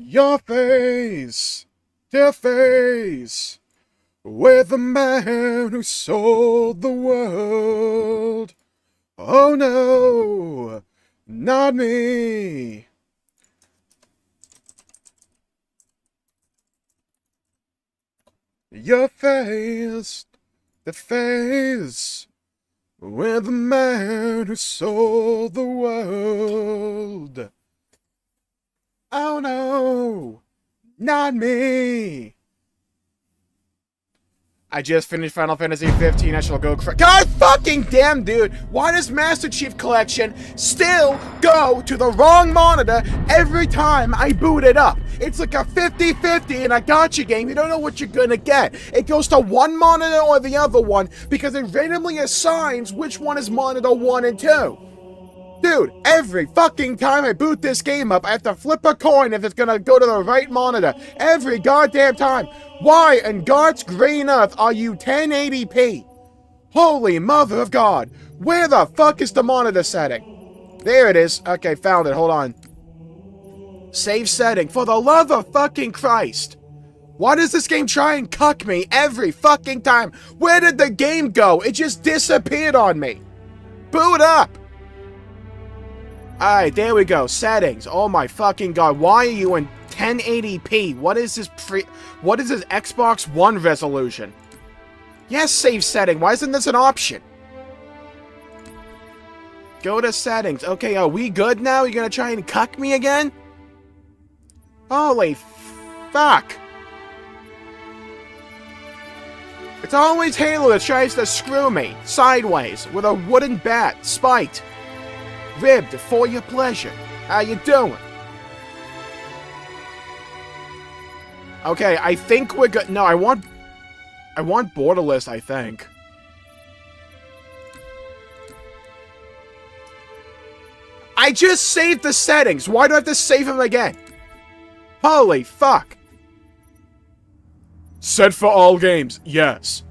Your face to face with the man who sold the world. Oh no, not me. Your face to face with the man who sold the world. Oh no, not me. I just finished Final Fantasy 15. I shall go God fucking damn, dude. Why does Master Chief Collection still go to the wrong monitor every time I boot it up? It's like a 50-50 in a gacha game. You don't know what you're gonna get. It goes to one monitor or the other one because it randomly assigns which one is monitor 1 and 2. Dude, every fucking time I boot this game up, I have to flip a coin if it's gonna go to the right monitor. Every goddamn time. Why in God's green earth are you 1080p? Holy mother of God. Where the fuck is the monitor setting? There it is. Okay, found it. Hold on. Save setting. For the love of fucking Christ. Why does this game try and cuck me every fucking time? Where did the game go? It just disappeared on me. Boot up. Alright, there we go. Settings. Oh my fucking God. Why are you in 1080p? What is this Xbox One resolution? Yes, save setting. Why isn't this an option? Go to settings. Okay, are we good now? You gonna try and cuck me again? Holy fuck. It's always Halo that tries to screw me. Sideways. With a wooden bat. Spiked. Ribbed for your pleasure. How you doing? Okay, I think we're good. No, I want borderless, I think. I just saved the settings. Why do I have to save them again? Holy fuck. Set for all games. Yes.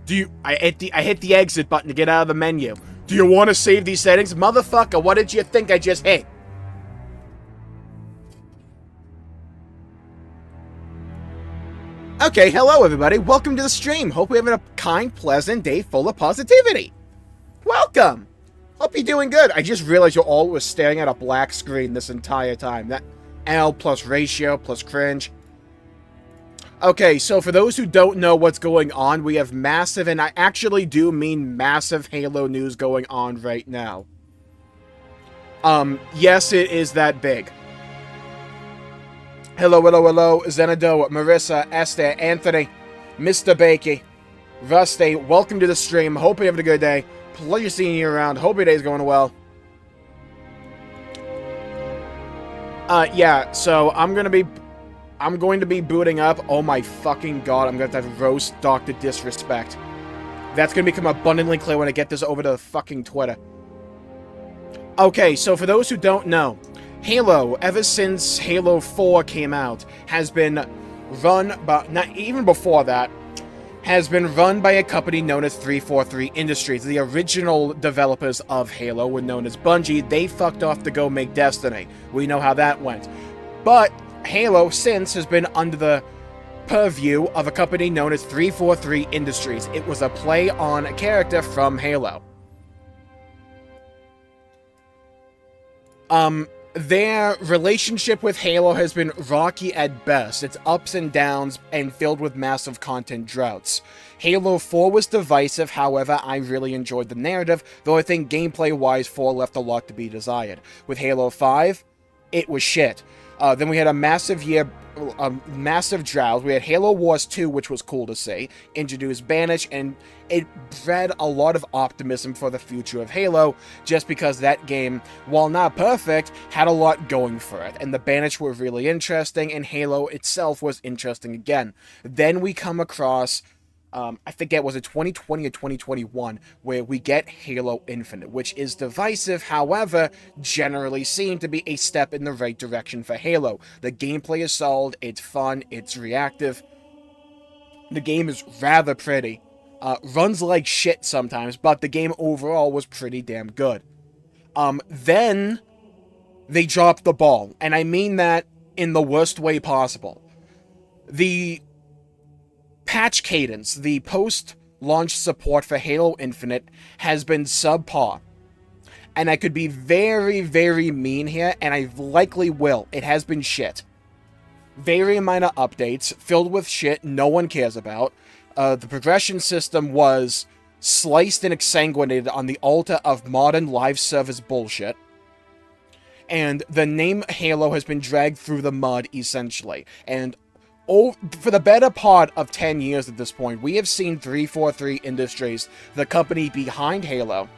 I hit the exit button to get out of the menu. Do you want to save these settings? Motherfucker, what did you think I just hit? Okay, hello everybody. Welcome to the stream. Hope we're having a kind, pleasant day full of positivity. Welcome. Hope you're doing good. I just realized you all were staring at a black screen this entire time. That L plus ratio plus cringe. Okay, so for those who don't know what's going on, we have massive, and I actually do mean massive Halo news going on right now. Yes, it is that big. Hello, Zenado, Marissa, Esther, Anthony, Mr. Bakey, Rusty, welcome to the stream. Hope you're having a good day. Pleasure seeing you around. Hope your day's going well. Yeah, so I'm going to be booting up. Oh my fucking God, I'm going to have to roast Dr. Disrespect. That's going to become abundantly clear when I get this over to fucking Twitter. Okay, so for those who don't know, Halo, ever since Halo 4 came out, has been run by, not even before that, has been run by a company known as 343 Industries. The original developers of Halo were known as Bungie. They fucked off to go make Destiny. We know how that went. But Halo since has been under the purview of a company known as 343 Industries. It was a play on a character from Halo. Their relationship with Halo has been rocky at best. It's ups and downs and filled with massive content droughts. Halo 4 was divisive, however, I really enjoyed the narrative, though I think gameplay-wise 4 left a lot to be desired. With Halo 5, it was shit. Then we had a massive drought. We had Halo Wars 2, which was cool to see, introduced Banish, and it bred a lot of optimism for the future of Halo, just because that game, while not perfect, had a lot going for it, and the Banish were really interesting, and Halo itself was interesting again. Then we come across, I forget, was it 2020 or 2021, where we get Halo Infinite, which is divisive, however, generally seen to be a step in the right direction for Halo. The gameplay is solid, it's fun, it's reactive, the game is rather pretty, runs like shit sometimes, but the game overall was pretty damn good. Then they dropped the ball, and I mean that in the worst way possible. The patch cadence, the post-launch support for Halo Infinite has been subpar. And I could be very, very mean here, and I likely will. It has been shit. Very minor updates, filled with shit no one cares about. The progression system was sliced and exsanguinated on the altar of modern live service bullshit. And the name Halo has been dragged through the mud, essentially. And for the better part of 10 years at this point, we have seen 343 Industries, the company behind Halo,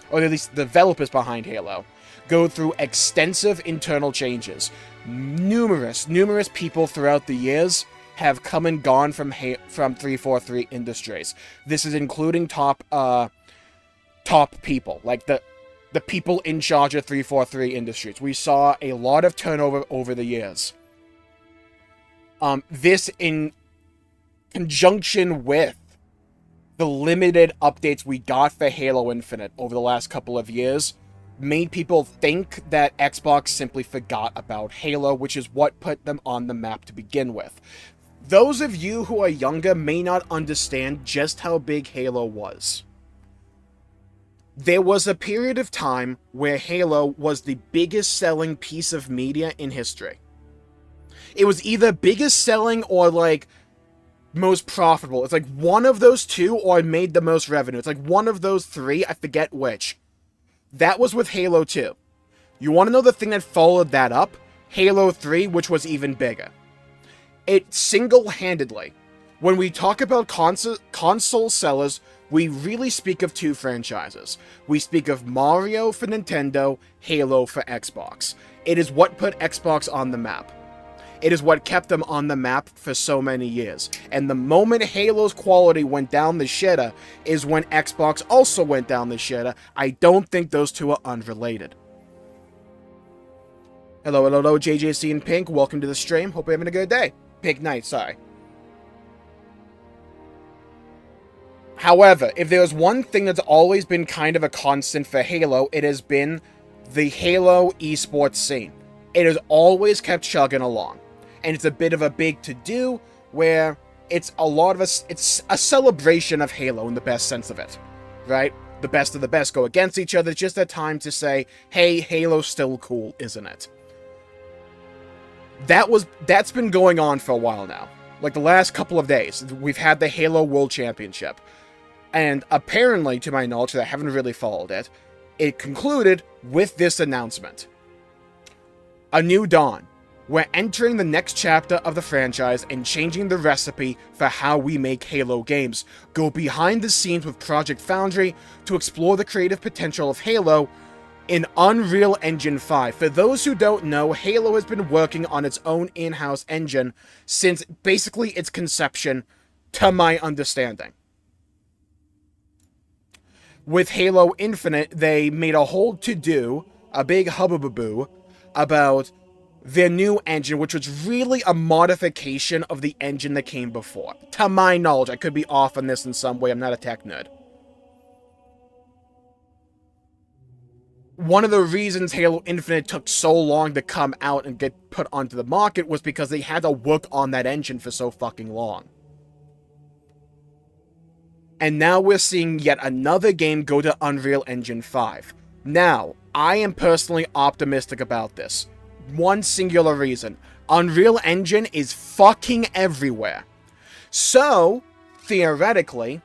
or at least the developers behind Halo, go through extensive internal changes. Numerous people throughout the years have come and gone from 343 Industries. This is including top people, like the people in charge of 343 Industries. We saw a lot of turnover over the years. This in conjunction with the limited updates we got for Halo Infinite over the last couple of years made people think that Xbox simply forgot about Halo, which is what put them on the map to begin with. Those of you who are younger may not understand just how big Halo was. There was a period of time where Halo was the biggest selling piece of media in history. It was either biggest selling or, like, most profitable. It's like one of those two, or it made the most revenue. It's like one of those three, I forget which. That was with Halo 2. You want to know the thing that followed that up? Halo 3, which was even bigger. It single-handedly, when we talk about console sellers, we really speak of two franchises. We speak of Mario for Nintendo, Halo for Xbox. It is what put Xbox on the map. It is what kept them on the map for so many years. And the moment Halo's quality went down the shitter is when Xbox also went down the shitter. I don't think those two are unrelated. Hello, JJC and Pink. Welcome to the stream. Hope you're having a good day. Pink Knight, sorry. However, if there's one thing that's always been kind of a constant for Halo, it has been the Halo esports scene. It has always kept chugging along. And it's a bit of a big to-do, where it's it's a celebration of Halo in the best sense of it, right? The best of the best go against each other, just a time to say, hey, Halo's still cool, isn't it? That's been going on for a while now. Like the last couple of days, we've had the Halo World Championship. And apparently, to my knowledge, I haven't really followed it, it concluded with this announcement. A new dawn. We're entering the next chapter of the franchise and changing the recipe for how we make Halo games. Go behind the scenes with Project Foundry to explore the creative potential of Halo in Unreal Engine 5. For those who don't know, Halo has been working on its own in-house engine since basically its conception, to my understanding. With Halo Infinite, they made a whole to-do, a big hubbub about their new engine, which was really a modification of the engine that came before. To my knowledge, I could be off on this in some way, I'm not a tech nerd. One of the reasons Halo Infinite took so long to come out and get put onto the market was because they had to work on that engine for so fucking long. And now we're seeing yet another game go to Unreal Engine 5. Now, I am personally optimistic about this. One singular reason. Unreal Engine is fucking everywhere. So, theoretically,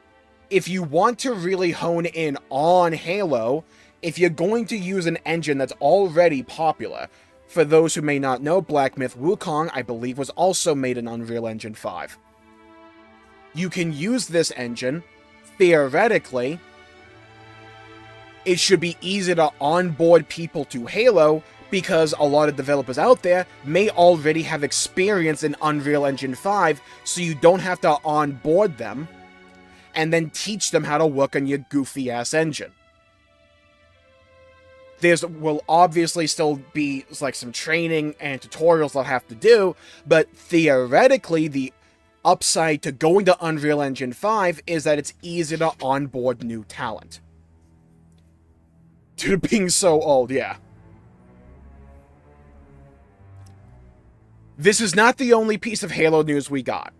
if you want to really hone in on Halo, if you're going to use an engine that's already popular, for those who may not know, Black Myth Wukong, I believe, was also made in Unreal Engine 5. You can use this engine, theoretically. It should be easy to onboard people to Halo, because a lot of developers out there may already have experience in Unreal Engine 5, so you don't have to onboard them, and then teach them how to work on your goofy-ass engine. There will obviously still be like some training and tutorials they'll have to do, but theoretically, the upside to going to Unreal Engine 5 is that it's easy to onboard new talent. Dude, being so old, yeah. This is not the only piece of Halo news we got.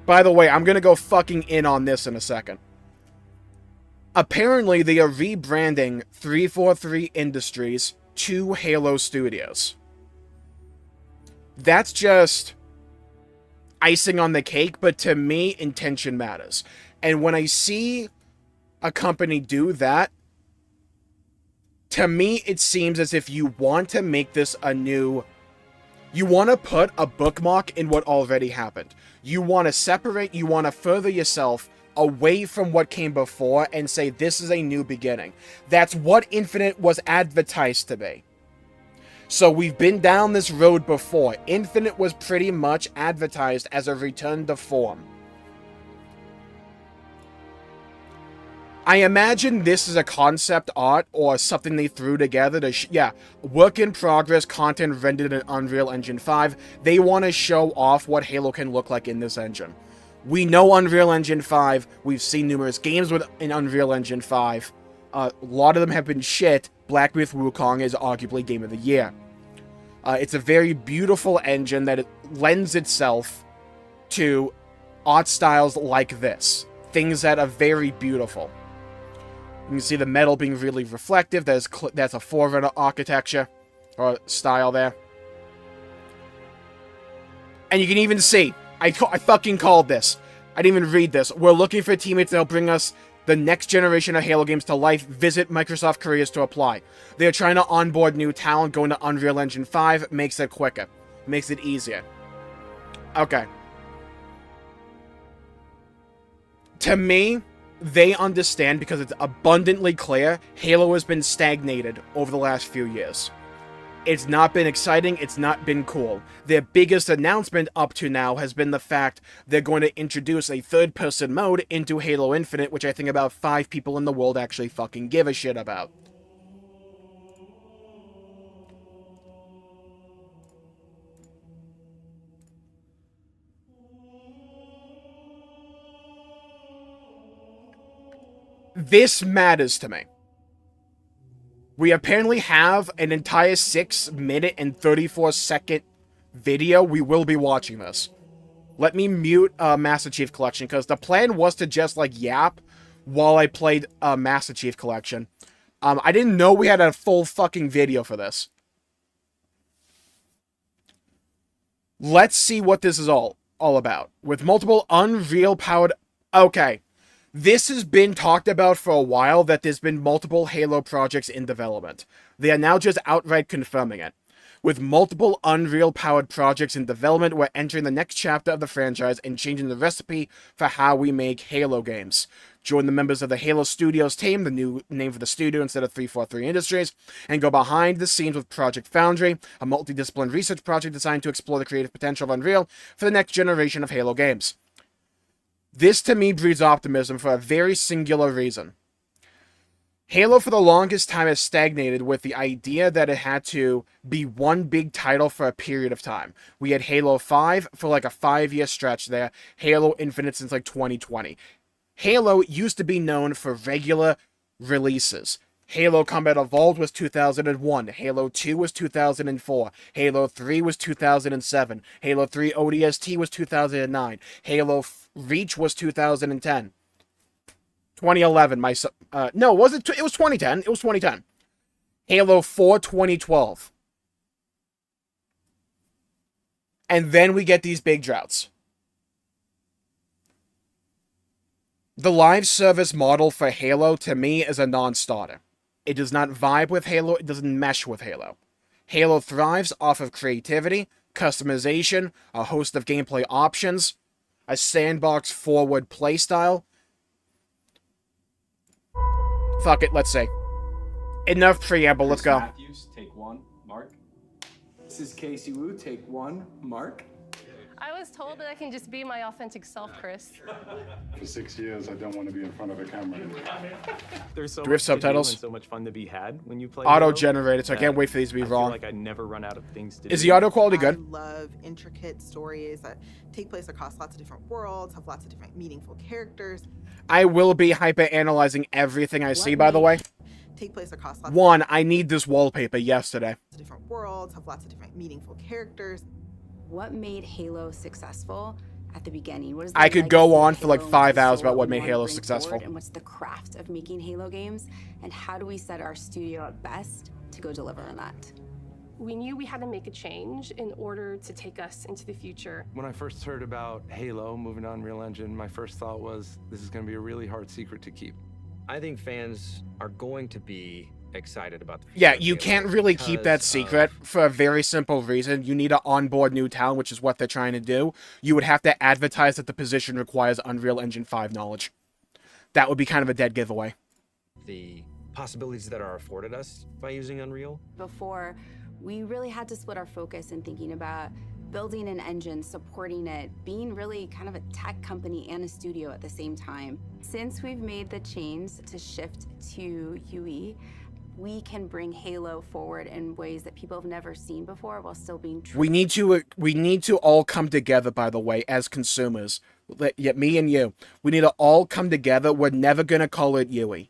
By the way, I'm gonna go fucking in on this in a second. Apparently, they are rebranding 343 Industries to Halo Studios. That's just icing on the cake, but to me, intention matters. And when I see a company do that, to me, it seems as if you want to make this a new... You want to put a bookmark in what already happened. You want to separate, you want to further yourself away from what came before and say this is a new beginning. That's what Infinite was advertised to be. So we've been down this road before. Infinite was pretty much advertised as a return to form. I imagine this is a concept art or something they threw together to work in progress, content rendered in Unreal Engine 5. They want to show off what Halo can look like in this engine. We know Unreal Engine 5. We've seen numerous games in Unreal Engine 5. A lot of them have been shit. Black Myth Wukong is arguably Game of the Year. It's a very beautiful engine that lends itself to art styles like this. Things that are very beautiful. You can see the metal being really reflective. That's a Forerunner architecture or style there. And you can even see, I fucking called this. I didn't even read this. We're looking for teammates that will bring us the next generation of Halo games to life. Visit Microsoft careers to apply. They are trying to onboard new talent. Going to Unreal Engine 5 makes it quicker. Makes it easier. Okay. To me, they understand because it's abundantly clear Halo has been stagnated over the last few years. It's not been exciting, it's not been cool. Their biggest announcement up to now has been the fact they're going to introduce a third-person mode into Halo Infinite, which I think about 5 people in the world actually fucking give a shit about. This matters to me. We apparently have an entire 6-minute and 34-second video. We will be watching this. Let me mute Master Chief Collection, because the plan was to just, like, yap while I played Master Chief Collection. I didn't know we had a full fucking video for this. Let's see what this is all about. With multiple Unreal-powered... Okay. This has been talked about for a while, that there's been multiple Halo projects in development. They are now just outright confirming it. With multiple Unreal-powered projects in development, we're entering the next chapter of the franchise and changing the recipe for how we make Halo games. Join the members of the Halo Studios team, the new name for the studio instead of 343 Industries, and go behind the scenes with Project Foundry, a multidisciplinary research project designed to explore the creative potential of Unreal for the next generation of Halo games. This, to me, breeds optimism for a very singular reason. Halo, for the longest time, has stagnated with the idea that it had to be one big title for a period of time. We had Halo 5 for like a 5-year stretch there, Halo Infinite since like 2020. Halo used to be known for regular releases. Halo Combat Evolved was 2001, Halo 2 was 2004, Halo 3 was 2007, Halo 3 ODST was 2009, Halo Reach was 2010. 2011, no, was it? It was 2010. It was 2010. Halo 4, 2012. And then we get these big droughts. The live service model for Halo, to me, is a non-starter. It does not vibe with Halo. It doesn't mesh with Halo. Halo thrives off of creativity, customization, a host of gameplay options, a sandbox forward playstyle. Fuck it, let's see. Enough preamble, let's go. Matthews, take 1, Mark. This is Casey Wu, take 1, Mark. I was told that I can just be my authentic self, Chris. For 6 years, I don't want to be in front of a camera. There's so Do we have much subtitles? to do and so much fun to be had when you play. Auto-generated, so I can't wait for these to be I wrong. feel like I never run out of things to do. Is the audio quality good? I love intricate stories that take place across lots of different worlds, have lots of different meaningful characters. I will be hyper-analyzing everything I see, by the way. take place across lots One, I need this wallpaper yesterday. of different worlds, have lots of different meaningful characters. What made Halo successful at the beginning? What is the I could go legacy of on for like Halo 5 and hours soul about what that we made wanna Halo bring successful. forward, and what's the craft of making Halo games, and how do we set our studio at best to go deliver on that? We knew we had to make a change in order to take us into the future. When I first heard about Halo moving to Unreal Engine, my first thought was, this is going to be a really hard secret to keep. I think fans are going to be excited about the future Yeah, of you Halo can't really keep that because secret for a very simple reason. You need to onboard new talent, which is what they're trying to do. You would have to advertise that the position requires Unreal Engine 5 knowledge. That would be kind of a dead giveaway. the possibilities that are afforded us by using Unreal. Before, we really had to split our focus in thinking about building an engine, supporting it, being really kind of a tech company and a studio at the same time. Since we've made the change to shift to UE, we can bring Halo forward in ways that people have never seen before while still being true. We need to all come together, by the way, as consumers. Yeah, me and you. We need to all come together. We're never gonna call it UE.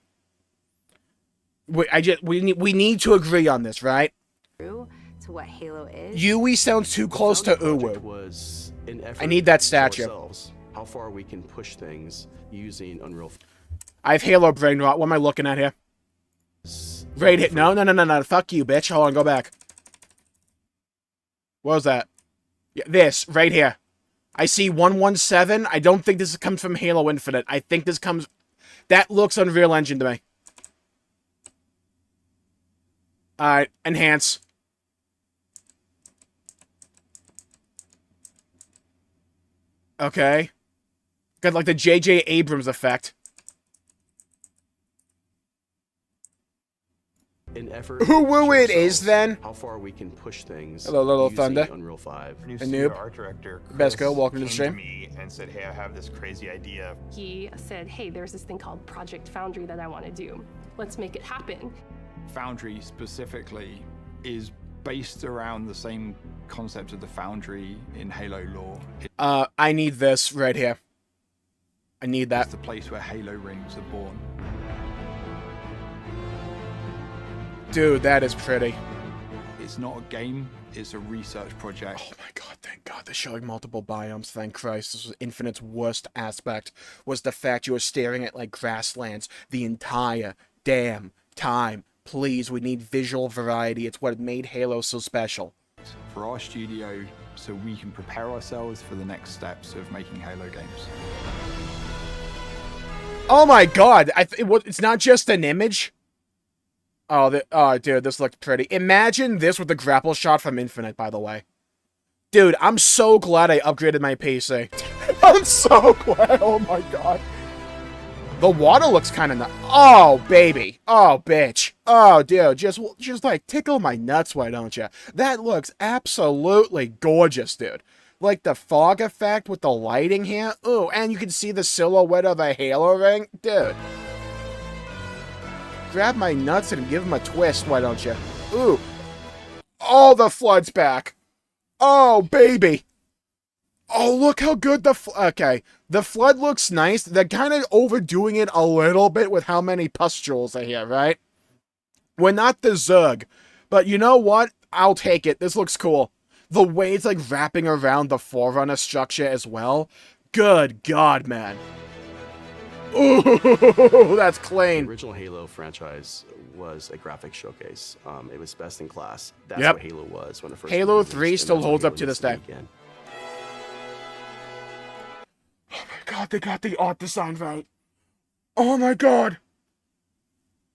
We need to agree on this, right? True to what Halo is. UE sounds too close to Project Uwu. was an effort I need that to statue. ourselves, how far we can push things using Unreal. I have Halo brain rot. What am I looking at here? Right hit. No. Fuck you, bitch. Hold on, go back. What was that? Yeah, this, right here. I see 117. I don't think this comes from Halo Infinite. I think this comes... That looks Unreal Engine to me. Alright, enhance. Okay. Got like the J.J. Abrams effect. An effort Uwu to it show is then. how far we can push things. Hello, Little using Thunder. Unreal 5. New A studio noob. art director Besco, Chris welcome to the came stream. me and said, "Hey, I have this crazy idea." He said, hey, there's this thing called Project Foundry that I want to do. Let's make it happen. Foundry specifically is based around the same concept of the Foundry in Halo lore. I need this right here. I need that. It's the place where Halo rings are born. Dude, that is pretty. It's not a game, it's a research project. Oh my god, thank god. They're showing multiple biomes, thank Christ. This was Infinite's worst aspect, was the fact you were staring at, like, grasslands the entire damn time. Please, we need visual variety. It's what made Halo so special. For our studio, so we can prepare ourselves for the next steps of making Halo games. Oh my god, it's not just an image? Oh, dude, this looked pretty. Imagine this with the grapple shot from Infinite, by the way. Dude, I'm so glad I upgraded my PC. I'm so glad. Oh my god. The water looks kind of Oh, baby. Oh, bitch. Oh, dude, just like tickle my nuts, why don't you? That looks absolutely gorgeous, dude. Like the fog effect with the lighting here. Ooh, and you can see the silhouette of a Halo ring. Dude. Grab my nuts and give him a twist, why don't you? Ooh. Oh, the flood's back. Oh, baby. Oh, look how good okay. The flood looks nice. They're kind of overdoing it a little bit with how many pustules are here, right? We're not the Zerg. But you know what? I'll take it. This looks cool. The way it's like wrapping around the Forerunner structure as well. Good God, man. Ooh, that's clean. The original Halo franchise was a graphics showcase. It was best in class. That's Yep. what Halo was when it first Halo released, 3 and still that's what holds Halo up to needs this be day. again. Oh my god, they got the art design right. Oh my god.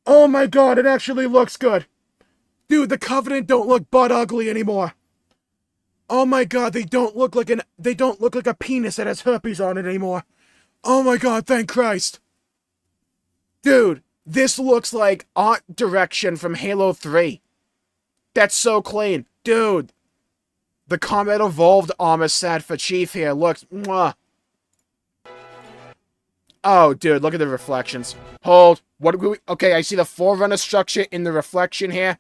Oh my god, it actually looks good. Dude, the Covenant don't look butt ugly anymore. Oh my god, they don't look like a penis that has herpes on it anymore. Oh my god, thank Christ. Dude, this looks like art direction from Halo 3. That's so clean. Dude. The Combat Evolved armor set for Chief here looks... Mwah. Oh, dude, look at the reflections. Hold. What do we... Okay, I see the Forerunner structure in the reflection here.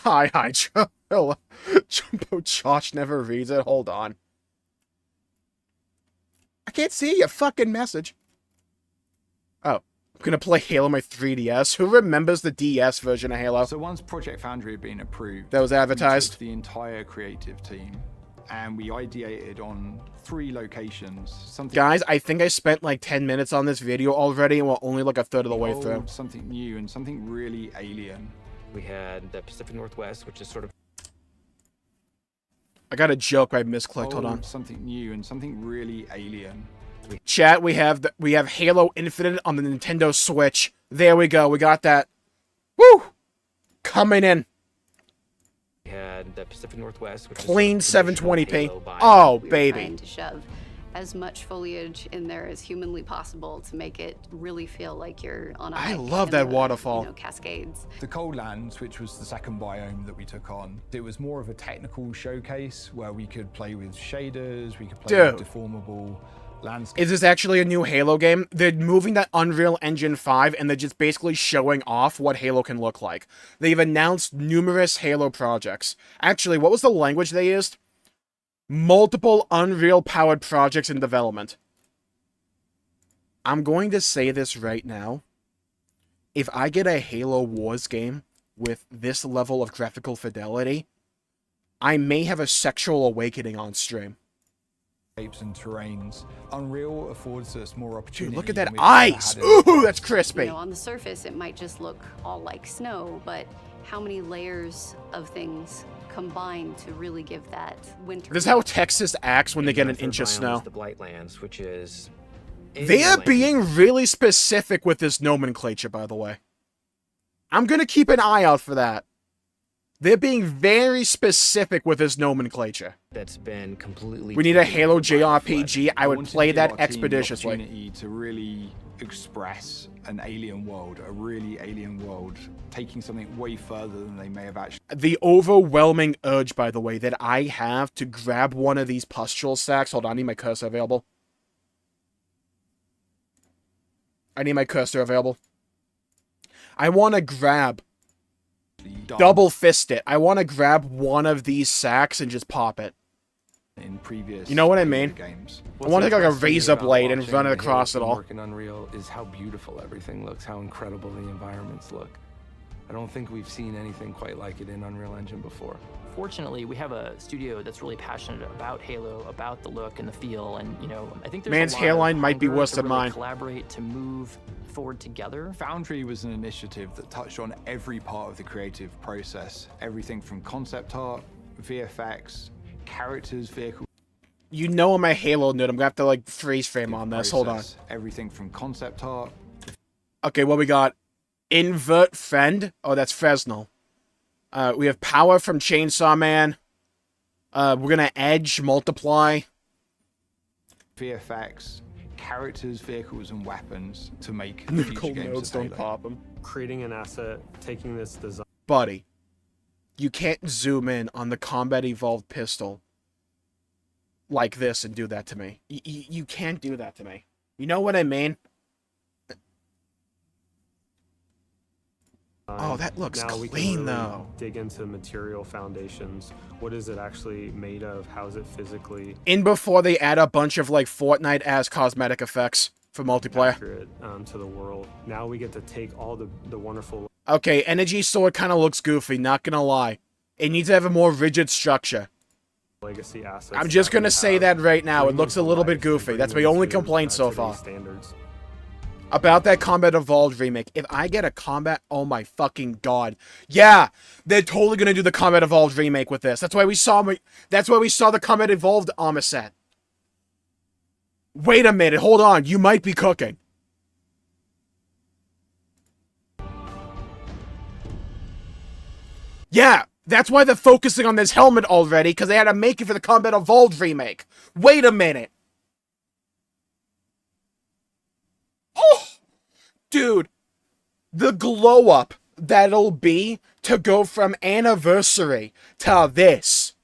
Hi, Joe. Jumbo Josh never reads it. Hold on. I can't see your fucking message. Oh, I'm gonna play Halo on my 3DS. Who remembers the DS version of Halo? So once Project Foundry had been approved, that was advertised. We took the entire creative team, and we ideated on 3 locations. Guys, I think I spent like 10 minutes on this video already, and we're only like a third of the way through. Something new and something really alien. We had the Pacific Northwest, which is sort of... I got a joke I misclicked. Hold on. Something new and something really alien. Chat, we have Halo Infinite on the Nintendo Switch. There we go. We got that. Woo! Coming in. We had the Pacific Northwest, which clean is sort of 720p. Oh, baby. Trying to shove as much foliage in there as humanly possible to make it really feel like you're on a I hike love in that the, waterfall. you know, Cascades. The Cold Lands, which was the second biome that we took on, it was more of a technical showcase where we could play with shaders, we could play with deformable landscapes. Is this actually a new Halo game? They're moving that Unreal Engine 5 and they're just basically showing off what Halo can look like. They've announced numerous Halo projects. Actually, what was the language they used? Multiple Unreal-powered projects in development. I'm going to say this right now. If I get a Halo Wars game with this level of graphical fidelity, I may have a sexual awakening on stream. And terrains. Unreal affords us more opportunity. Dude, look at that ice! Ooh, that's crispy! You know, on the surface, it might just look all like snow, but how many layers of things combine to really give that winter? This is how Texas acts when they get an inch of snow. The Blightlands, which is... They are being really specific with this nomenclature, by the way. I'm gonna keep an eye out for that. They're being very specific with this nomenclature. That's been completely... We need a Halo JRPG. I would play that expeditiously. Opportunity to really express an alien world, a really alien world, taking something way further than they may have actually... The overwhelming urge, by the way, that I have to grab one of these pustule sacks. Hold on, I need my cursor available. I need my cursor available. I want to grab... Double fist it. I want to grab one of these sacks and just pop it. In previous, you know what I mean? Games. I want to take like a razor blade and run it across it all. Working Unreal is how beautiful everything looks, how incredible the environments look. I don't think we've seen anything quite like it in Unreal Engine before. Fortunately, we have a studio that's really passionate about Halo, about the look and the feel, and you know, I think there's Man's a lot hairline of might be hunger worse to than really mine. Collaborate to move forward together. Foundry was an initiative that touched on every part of the creative process, everything from concept art, VFX, characters, vehicles. You know I'm a Halo nerd. I'm gonna have to like freeze frame on this. Hold on. Everything from concept art. Okay, what we got? Invert Friend. Oh, that's Fresnel. We have Power from Chainsaw Man. We're gonna Edge, Multiply. VFX, characters, vehicles, and weapons to make Cool future nodes games don't pop them. Creating an asset, taking this design. Buddy, you can't zoom in on the Combat Evolved pistol like this and do that to me. You can't do that to me. You know what I mean? Oh, that looks now we clean, can really though. Dig into material foundations. What is it actually made of? How is it physically? In before they add a bunch of like Fortnite as cosmetic effects for multiplayer. Accurate, to the world. Now we get to take all the wonderful. Okay, Energy Sword kind of looks goofy. Not gonna lie, it needs to have a more rigid structure. Legacy assets. I'm just gonna say that right now. It Bring looks a them to little bit life, goofy. bring That's my them only to, complaint so today's far. Standards. About that Combat Evolved remake. If I get a Combat... Oh my fucking god. Yeah! They're totally gonna do the Combat Evolved remake with this. That's why we saw the Combat Evolved armor set. Wait a minute. Hold on. You might be cooking. Yeah! That's why they're focusing on this helmet already, because they had to make it for the Combat Evolved remake. Wait a minute. Oh! Dude, the glow up that'll be to go from Anniversary to this.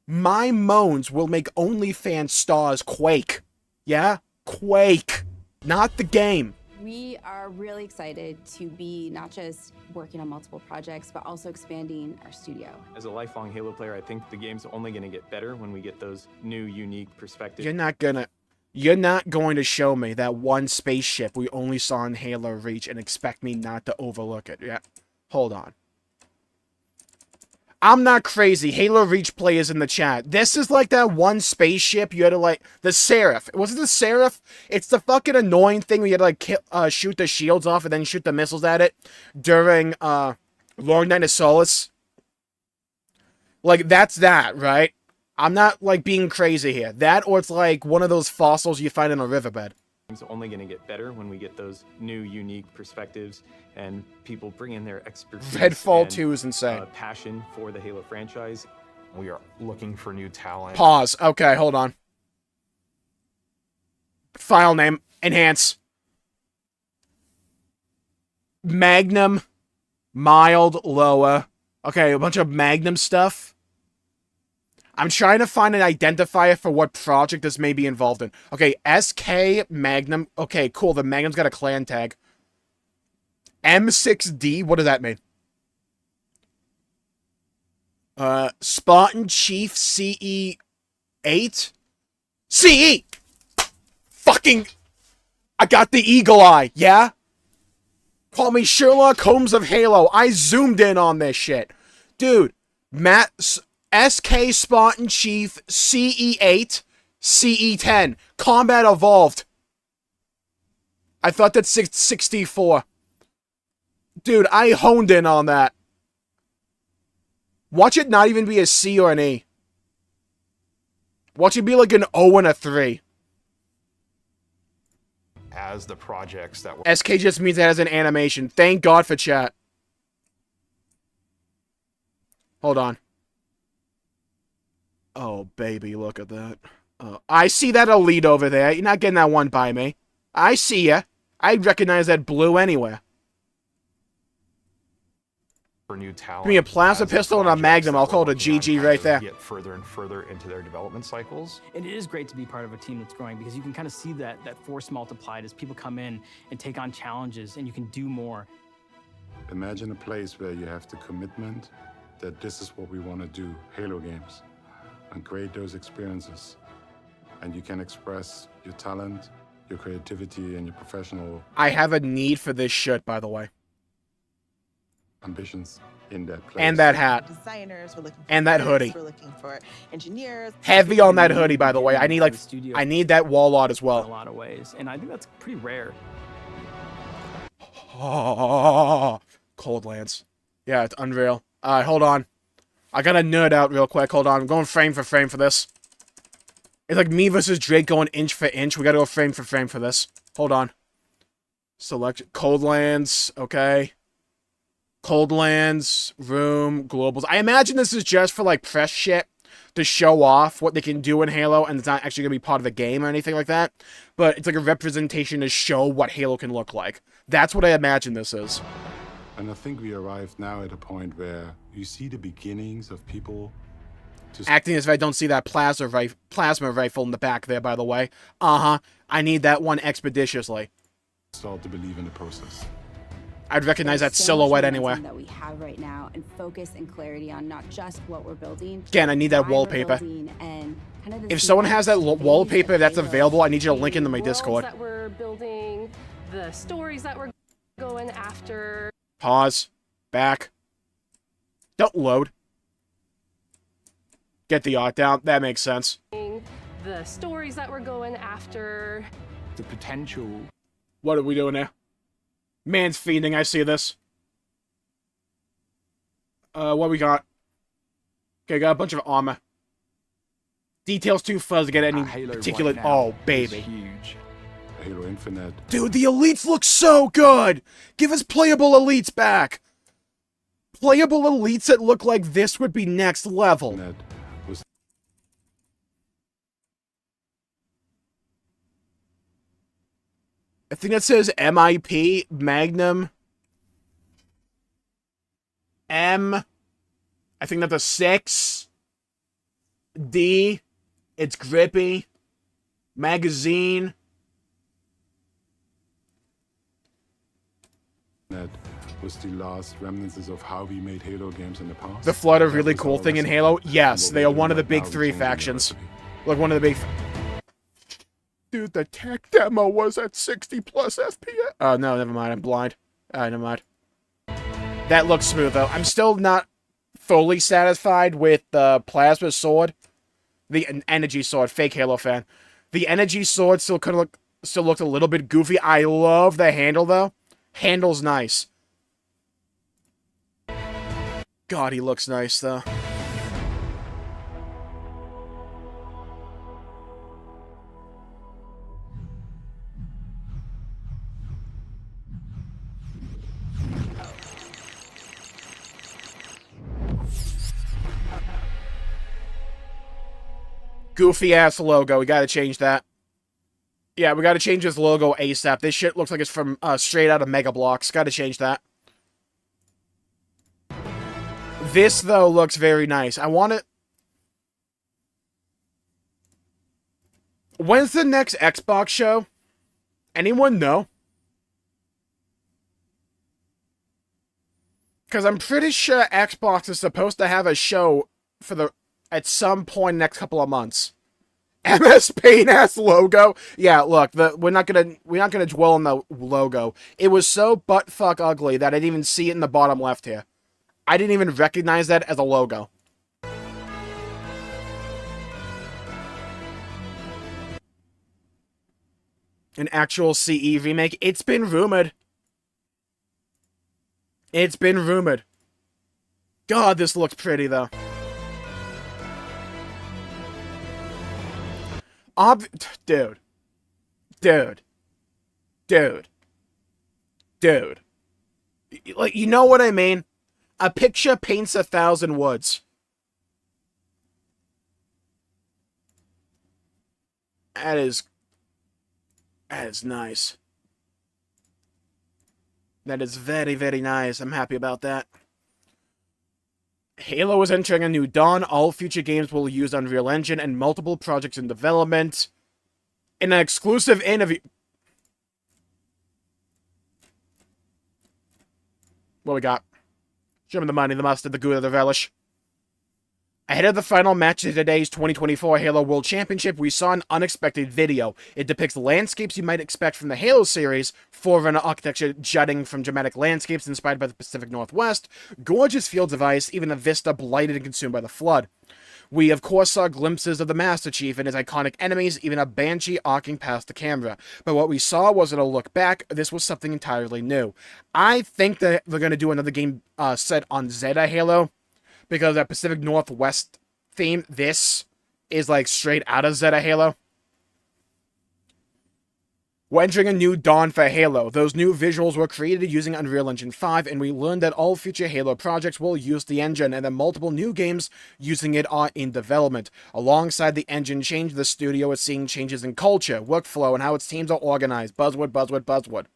My moans will make OnlyFans stars quake. Yeah? Quake. Not the game. We are really excited to be not just working on multiple projects, but also expanding our studio. As a lifelong Halo player, I think the game's only going to get better when we get those new, unique perspectives. You're not going to show me that one spaceship we only saw in Halo Reach and expect me not to overlook it. Yeah, hold on. I'm not crazy. Halo Reach players in the chat. This is like that one spaceship you had to, like, the Seraph. Was it the Seraph? It's the fucking annoying thing where you had to, like, shoot the shields off and then shoot the missiles at it during, Long Night of Solace. Like, that's that, right? I'm not, like, being crazy here. That, or it's like one of those fossils you find in a riverbed. It's only going to get better when we get those new, unique perspectives and people bring in their expertise. Redfall 2 is insane. Passion for the Halo franchise. We are looking for new talent. Pause. Okay, hold on. File name. Enhance. Magnum. Mild. Lower. Okay, a bunch of Magnum stuff. I'm trying to find an identifier for what project this may be involved in. Okay, SK Magnum. Okay, cool. The Magnum's got a clan tag. M6D. What does that mean? Spartan Chief CE8? CE! Fucking... I got the eagle eye, yeah? Call me Sherlock Holmes of Halo. I zoomed in on this shit. Dude, SK Spartan Chief CE8 CE10 Combat Evolved. I thought that's 64. Dude, I honed in on that. Watch it not even be a C or an E. Watch it be like an O and a 3. As the projects that were... SK just means it has an animation. Thank God for chat. Hold on. Oh, baby, look at that. I see that elite over there. You're not getting that one by me. I see ya. I recognize that blue anywhere. For new talent. Give me a plasma pistol and a magnum. I'll call it a GG right there. Get further and further into their development cycles. And it is great to be part of a team that's growing because you can kind of see that force multiplied as people come in and take on challenges and you can do more. Imagine a place where you have the commitment that this is what we want to do, Halo games, and create those experiences. And you can express your talent, your creativity, and your professional... I have a need for this shirt, by the way. ...ambitions in that place. And that hat. Designers, we're looking for and that artists, hoodie. We're looking for engineers. Heavy on that hoodie, by the way. I need, like, I need that wall art as well. In a lot of ways, and I think that's pretty rare. Oh, Coldlands. Yeah, it's unreal. Alright, hold on. I gotta nerd out real quick. Hold on. I'm going frame for frame for this. It's like me versus Drake going inch for inch. We gotta go frame for frame for this. Hold on. Select Coldlands. Okay. Coldlands. Room. Globals. I imagine this is just for, like, press shit. To show off what they can do in Halo. And it's not actually gonna be part of the game or anything like that. But it's like a representation to show what Halo can look like. That's what I imagine this is. And I think we arrived now at a point where you see the beginnings of people acting as if I don't see that plasma rifle in the back there, by the way. Uh-huh. I need that one expeditiously. Start to believe in the process. I'd recognize that silhouette anywhere. That we have right now, and focus and clarity on not just what we're building. Again, I need that wallpaper. If someone has that wallpaper that's available, I need you to link into my Discord. That we're building, the stories that we're going after. Pause. Back. Don't load. Get the art down. That makes sense. The stories that we're going after. The potential. What are we doing there? Man's feeding. I see this. What we got? Okay, got a bunch of armor. Details too fuzzy to get any particular. Right oh, baby. Huge. Halo Infinite. Dude, the elites look so good! Give us playable elites back! Playable elites that look like this would be next level. I think that says MIP, Magnum, M, I think that's a 6, D, it's grippy, magazine. That was the last remnants of how we made Halo games in the past. The Flood a That really was cool our thing in recipe. Halo? And Yes, what they we're are one of doing the right big now, three we're changing the factions. recipe. Like one of the big... Dude, the tech demo was at 60 plus FPS. Oh, no, never mind. I'm blind. Never mind. That looks smooth, though. I'm still not fully satisfied with the plasma sword. The energy sword. Fake Halo fan. The energy sword still looked a little bit goofy. I love the handle, though. Handle's nice. God, he looks nice, though. Goofy-ass logo. We gotta change that. Yeah, we gotta change this logo ASAP. This shit looks like it's from straight out of Mega Bloks. Gotta change that. This, though, looks very nice. I want it... When's the next Xbox show? Anyone know? Because I'm pretty sure Xbox is supposed to have a show for at some point next couple of months. MS Paint ass logo. Yeah, look, we're not gonna dwell on the logo. It was so buttfuck ugly that I didn't even see it in the bottom left here. I didn't even recognize that as a logo. An actual CE remake. It's been rumored. It's been rumored. God, this looks pretty, though. Dude. Dude. Dude. Dude. Like, you know what I mean? A picture paints 1,000 words. That is nice. That is very, very nice. I'm happy about that. Halo is entering a new dawn. All future games will use Unreal Engine and multiple projects in development. In an exclusive interview... What we got? Show me the money, the mustard, the Gouda, the relish. Ahead of the final match of today's 2024 Halo World Championship, we saw an unexpected video. It depicts landscapes you might expect from the Halo series, forerunner architecture jutting from dramatic landscapes inspired by the Pacific Northwest, gorgeous fields of ice, even a vista blighted and consumed by the Flood. We, of course, saw glimpses of the Master Chief and his iconic enemies, even a Banshee arcing past the camera. But what we saw wasn't a look back, this was something entirely new. I think that they're going to do another game set on Zeta Halo, because that Pacific Northwest theme, this is like straight out of Zeta Halo. We're entering a new dawn for Halo. Those new visuals were created using Unreal Engine 5, and we learned that all future Halo projects will use the engine, and that multiple new games using it are in development. Alongside the engine change, the studio is seeing changes in culture, workflow, and how its teams are organized. Buzzword, buzzword, buzzword.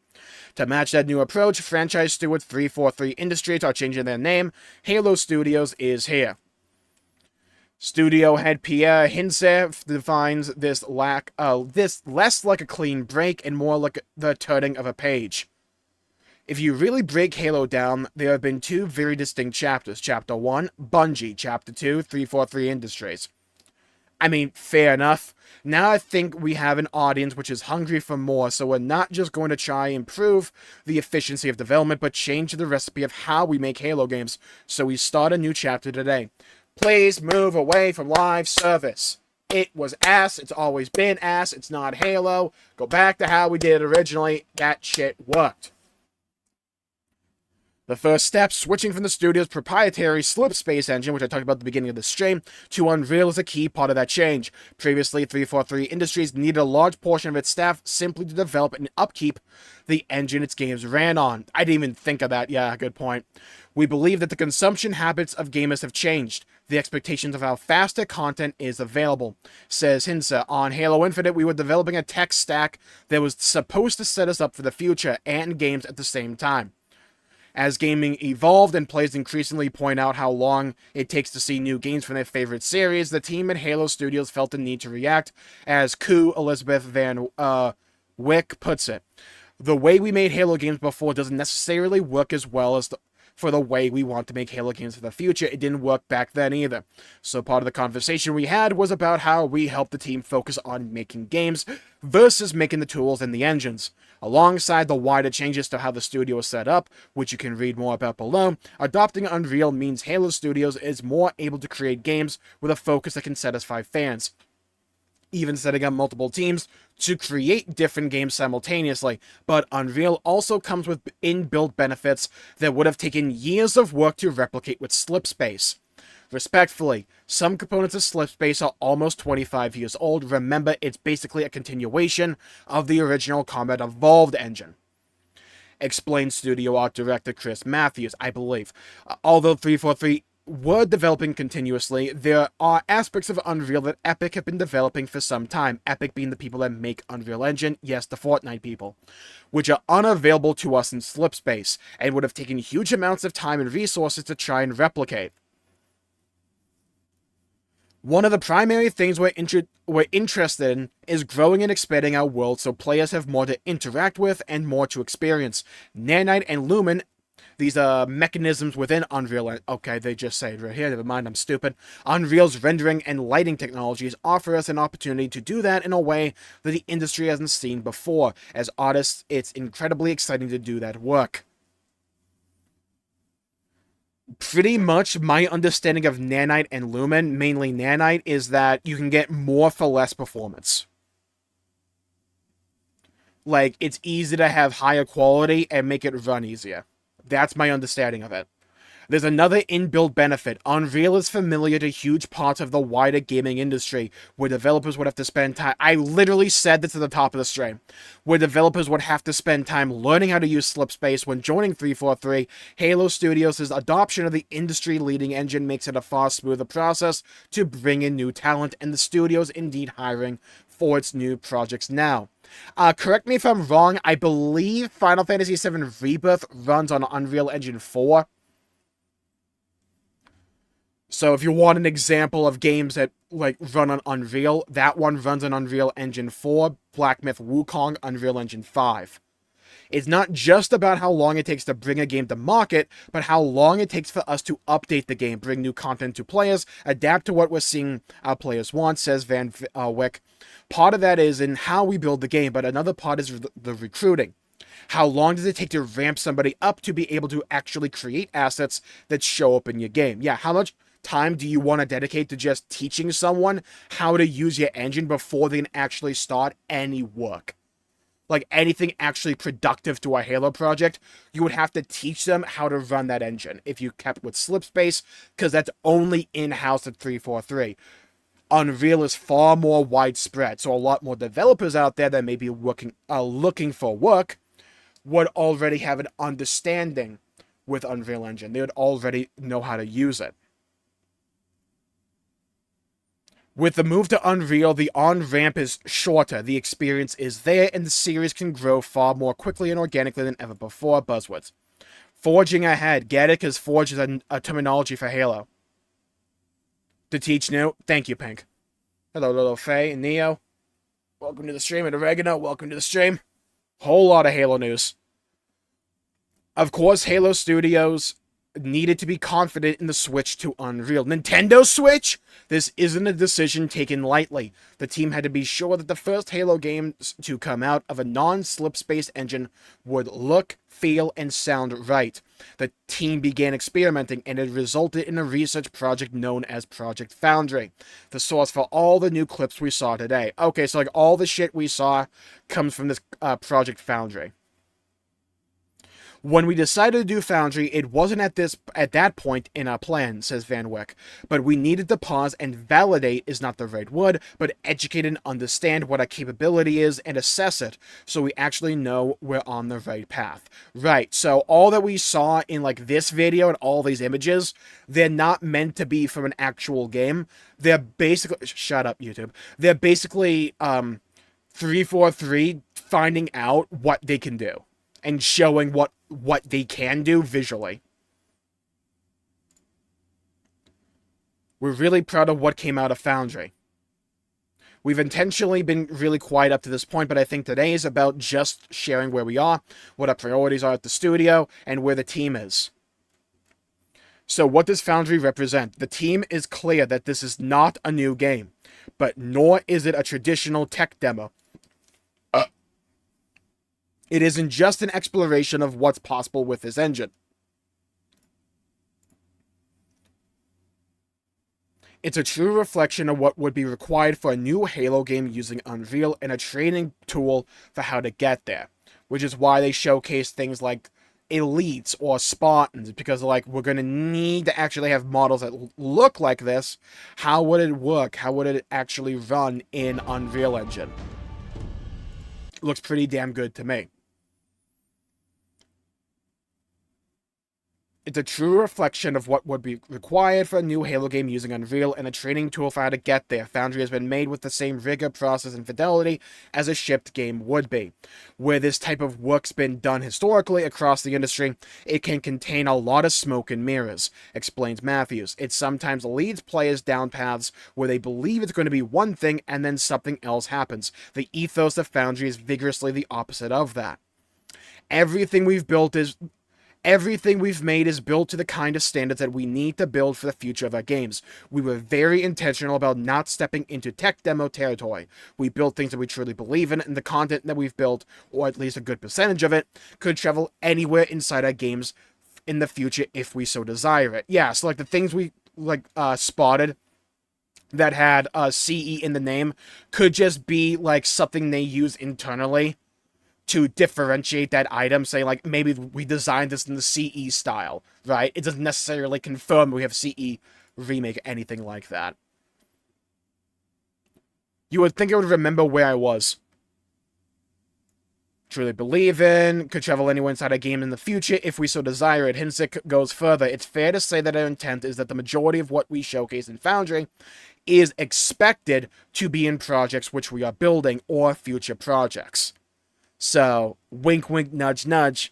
To match that new approach, franchise stewards 343 Industries are changing their name. Halo Studios is here. Studio head Pierre Hinze defines this less like a clean break and more like the turning of a page. If you really break Halo down, there have been two very distinct chapters. Chapter 1, Bungie. Chapter 2, 343 Industries. I mean, fair enough. Now I think we have an audience which is hungry for more, so we're not just going to try and improve the efficiency of development, but change the recipe of how we make Halo games. So we start a new chapter today. Please move away from live service. It was ass. It's always been ass. It's not Halo. Go back to how we did it originally. That shit worked. The first step, switching from the studio's proprietary Slip Space engine, which I talked about at the beginning of the stream, to Unreal is a key part of that change. Previously, 343 Industries needed a large portion of its staff simply to develop and upkeep the engine its games ran on. I didn't even think of that. Yeah, good point. We believe that the consumption habits of gamers have changed. The expectations of how faster content is available. Says Hinsa, on Halo Infinite, we were developing a tech stack that was supposed to set us up for the future and games at the same time. As gaming evolved and players increasingly point out how long it takes to see new games from their favorite series, the team at Halo Studios felt the need to react, as Elizabeth Van Wyck puts it. The way we made Halo games before doesn't necessarily work as well as for the way we want to make Halo games for the future. It didn't work back then either. So part of the conversation we had was about how we help the team focus on making games versus making the tools and the engines. Alongside the wider changes to how the studio is set up, which you can read more about below, adopting Unreal means Halo Studios is more able to create games with a focus that can satisfy fans. Even setting up multiple teams to create different games simultaneously, but Unreal also comes with inbuilt benefits that would have taken years of work to replicate with Slipspace. Respectfully, some components of Slipspace are almost 25 years old. Remember, it's basically a continuation of the original Combat Evolved engine. Explained studio art director Chris Matthews, I believe. Although 343 were developing continuously, there are aspects of Unreal that Epic have been developing for some time. Epic being the people that make Unreal Engine, yes, the Fortnite people, which are unavailable to us in Slipspace, and would have taken huge amounts of time and resources to try and replicate. One of the primary things we're interested in is growing and expanding our world so players have more to interact with and more to experience. Nanite and Lumen, these mechanisms within Unreal, okay, they just say it right here, never mind, I'm stupid. Unreal's rendering and lighting technologies offer us an opportunity to do that in a way that the industry hasn't seen before. As artists, it's incredibly exciting to do that work. Pretty much my understanding of Nanite and Lumen, mainly Nanite, is that you can get more for less performance. Like, it's easy to have higher quality and make it run easier. That's my understanding of it. There's another inbuilt benefit. Unreal is familiar to huge parts of the wider gaming industry, where developers would have to spend time... I literally said this at the top of the stream. Where developers would have to spend time learning how to use Slipspace when joining 343, Halo Studios' adoption of the industry-leading engine makes it a far smoother process to bring in new talent, and the studio's indeed hiring for its new projects now. Correct me if I'm wrong, I believe Final Fantasy VII Rebirth runs on Unreal Engine 4. So if you want an example of games that like run on Unreal, that one runs on Unreal Engine 4, Black Myth Wukong, Unreal Engine 5. It's not just about how long it takes to bring a game to market, but how long it takes for us to update the game, bring new content to players, adapt to what we're seeing our players want, says Van Wyck. Part of that is in how we build the game, but another part is the recruiting. How long does it take to ramp somebody up to be able to actually create assets that show up in your game? Yeah, how much time do you want to dedicate to just teaching someone how to use your engine before they can actually start any work? Like anything actually productive to a Halo project, you would have to teach them how to run that engine if you kept with Slipspace, because that's only in-house at 343. Unreal is far more widespread, so a lot more developers out there that may be looking for work would already have an understanding with Unreal Engine. They would already know how to use it. With the move to Unreal, the on-ramp is shorter, the experience is there, and the series can grow far more quickly and organically than ever before. Buzzwords. Forging ahead. Get it? Because Forge is a terminology for Halo. To teach new. Thank you, Pink. Hello, little Faye and Neo. Welcome to the stream. And Oregano, welcome to the stream. Whole lot of Halo news. Of course, Halo Studios needed to be confident in the switch to Unreal. Nintendo Switch? This isn't a decision taken lightly. The team had to be sure that the first Halo games to come out of a non-Slipspace engine would look, feel, and sound right. The team began experimenting, and it resulted in a research project known as Project Foundry, the source for all the new clips we saw today. Okay, so like all the shit we saw comes from this Project Foundry. When we decided to do Foundry, it wasn't at that point in our plan, says Van Wyck, but we needed to pause and validate is not the right word, but educate and understand what our capability is and assess it so we actually know we're on the right path. Right, so all that we saw in like this video and all these images, they're not meant to be from an actual game. They're basically, shut up YouTube, they're basically 343 finding out what they can do and showing what they can do visually. We're really proud of what came out of Foundry. We've intentionally been really quiet up to this point, but I think today is about just sharing where we are, what our priorities are at the studio, and where the team is. So what does Foundry represent? The team is clear that this is not a new game, but nor is it a traditional tech demo. It isn't just an exploration of what's possible with this engine. It's a true reflection of what would be required for a new Halo game using Unreal and a training tool for how to get there, which is why they showcase things like elites or Spartans, because like we're going to need to actually have models that look like this. How would it work? How would it actually run in Unreal Engine? It looks pretty damn good to me. It's a true reflection of what would be required for a new Halo game using Unreal and a training tool for how to get there. Foundry has been made with the same rigor, process, and fidelity as a shipped game would be. Where this type of work's been done historically across the industry, it can contain a lot of smoke and mirrors, explains Matthews. It sometimes leads players down paths where they believe it's going to be one thing and then something else happens. The ethos of Foundry is vigorously the opposite of that. Everything we've made is built to the kind of standards that we need to build for the future of our games. We were very intentional about not stepping into tech demo territory. We built things that we truly believe in, and the content that we've built, or at least a good percentage of it, could travel anywhere inside our games in the future if we so desire it. Yeah, so like the things we spotted that had CE in the name could just be like something they use internally to differentiate that item, say like maybe we designed this in the CE style, right? It doesn't necessarily confirm we have CE remake, anything like that. You would think I would remember where I was. Truly believe in, could travel anywhere inside a game in the future if we so desire it. Hinsick goes further. It's fair to say that our intent is that the majority of what we showcase in Foundry is expected to be in projects which we are building or future projects. So, wink, wink, nudge, nudge.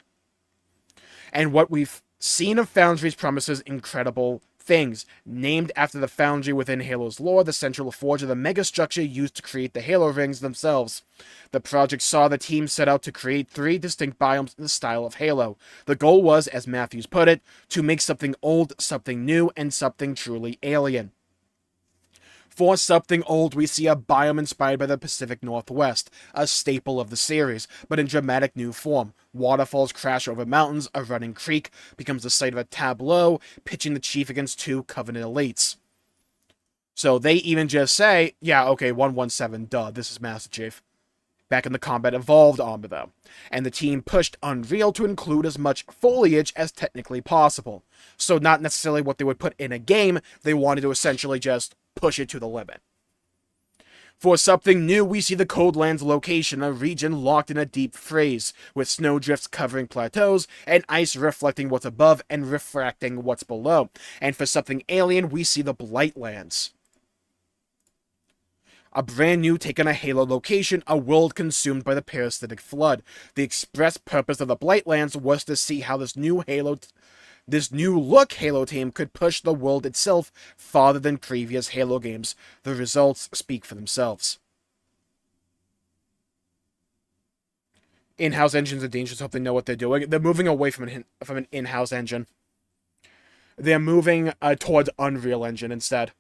And what we've seen of Foundry's promises incredible things. Named after the Foundry within Halo's lore, the central forge of the megastructure used to create the Halo rings themselves. The project saw the team set out to create 3 distinct biomes in the style of Halo. The goal was, as Matthews put it, to make something old, something new, and something truly alien. For something old, we see a biome inspired by the Pacific Northwest, a staple of the series, but in dramatic new form. Waterfalls crash over mountains, a running creek becomes the site of a tableau, pitching the chief against 2 Covenant elites. So they even just say, yeah, okay, 117, duh, this is Master Chief. Back in the Combat Evolved armor, though. And the team pushed Unreal to include as much foliage as technically possible. So not necessarily what they would put in a game, they wanted to essentially just push it to the limit. For something new, we see the Coldlands location, a region locked in a deep freeze, with snowdrifts covering plateaus, and ice reflecting what's above and refracting what's below. And for something alien, we see the Blightlands. A brand new take on a Halo location, a world consumed by the parasitic flood. The express purpose of the Blightlands was to see how this new look Halo team could push the world itself farther than previous Halo games. The results speak for themselves. In-house engines are dangerous. Hope they know what they're doing. They're moving away from an in-house engine. They're moving towards Unreal Engine instead.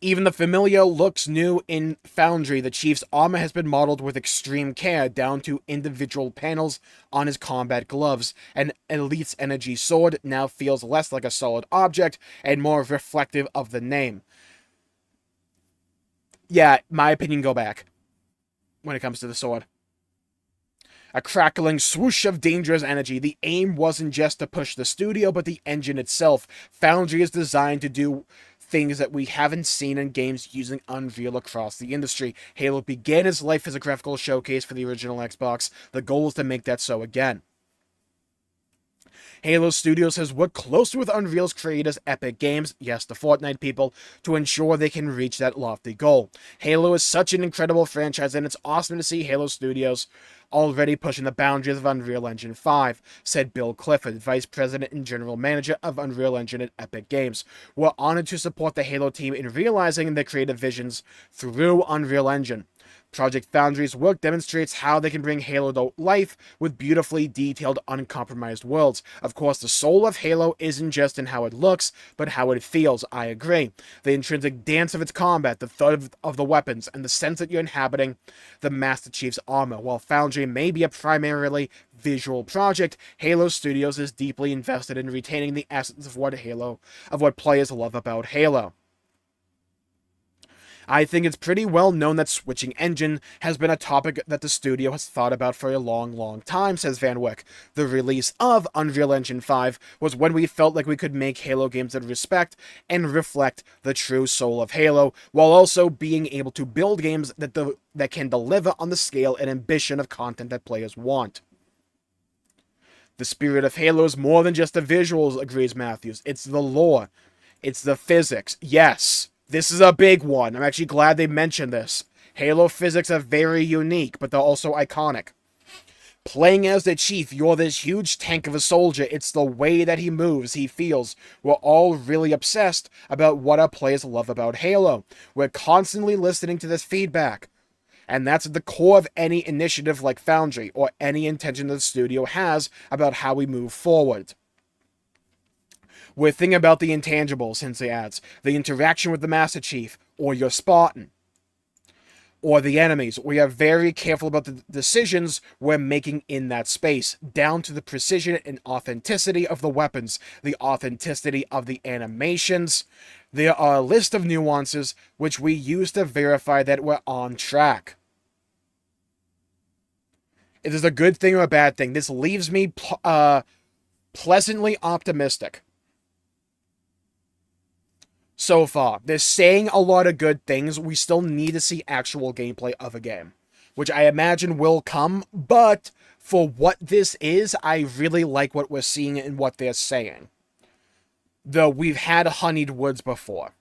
Even the familiar looks new in Foundry. The Chief's armor has been modeled with extreme care, down to individual panels on his combat gloves. An Elite's energy sword now feels less like a solid object and more reflective of the name. Yeah, my opinion, go back when it comes to the sword. A crackling swoosh of dangerous energy. The aim wasn't just to push the studio, but the engine itself. Foundry is designed to do things that we haven't seen in games using Unreal across the industry. Halo began its life as a graphical showcase for the original Xbox. The goal is to make that so again. Halo Studios has worked closely with Unreal's creators Epic Games, yes, the Fortnite people, to ensure they can reach that lofty goal. Halo is such an incredible franchise, and it's awesome to see Halo Studios already pushing the boundaries of Unreal Engine 5, said Bill Clifford, Vice President and General Manager of Unreal Engine at Epic Games. We're honored to support the Halo team in realizing their creative visions through Unreal Engine. Project Foundry's work demonstrates how they can bring Halo to life with beautifully detailed, uncompromised worlds. Of course, the soul of Halo isn't just in how it looks, but how it feels, I agree. The intrinsic dance of its combat, the thud of the weapons, and the sense that you're inhabiting the Master Chief's armor. While Foundry may be a primarily visual project, Halo Studios is deeply invested in retaining the essence of what players love about Halo. I think it's pretty well known that switching engine has been a topic that the studio has thought about for a long time, says Van Wyck. The release of Unreal Engine 5 was when we felt like we could make Halo games that respect and reflect the true soul of Halo, while also being able to build games that can deliver on the scale and ambition of content that players want. The spirit of Halo is more than just the visuals, agrees Matthews. It's the lore. It's the physics. Yes. This is a big one. I'm actually glad they mentioned this. Halo physics are very unique, but they're also iconic. Playing as the Chief, you're this huge tank of a soldier. It's the way that he moves, he feels. We're all really obsessed about what our players love about Halo. We're constantly listening to this feedback. And that's at the core of any initiative like Foundry, or any intention that the studio has about how we move forward. We're thinking about the intangibles, Sensei adds. The interaction with the Master Chief, or your Spartan, or the enemies. We are very careful about the decisions we're making in that space, down to the precision and authenticity of the weapons, the authenticity of the animations. There are a list of nuances which we use to verify that we're on track. It is a good thing or a bad thing. This leaves me pleasantly optimistic. So far, they're saying a lot of good things. We still need to see actual gameplay of a game, which I imagine will come, but for what this is, I really like what we're seeing and what they're saying. Though we've had Honeyed Woods before.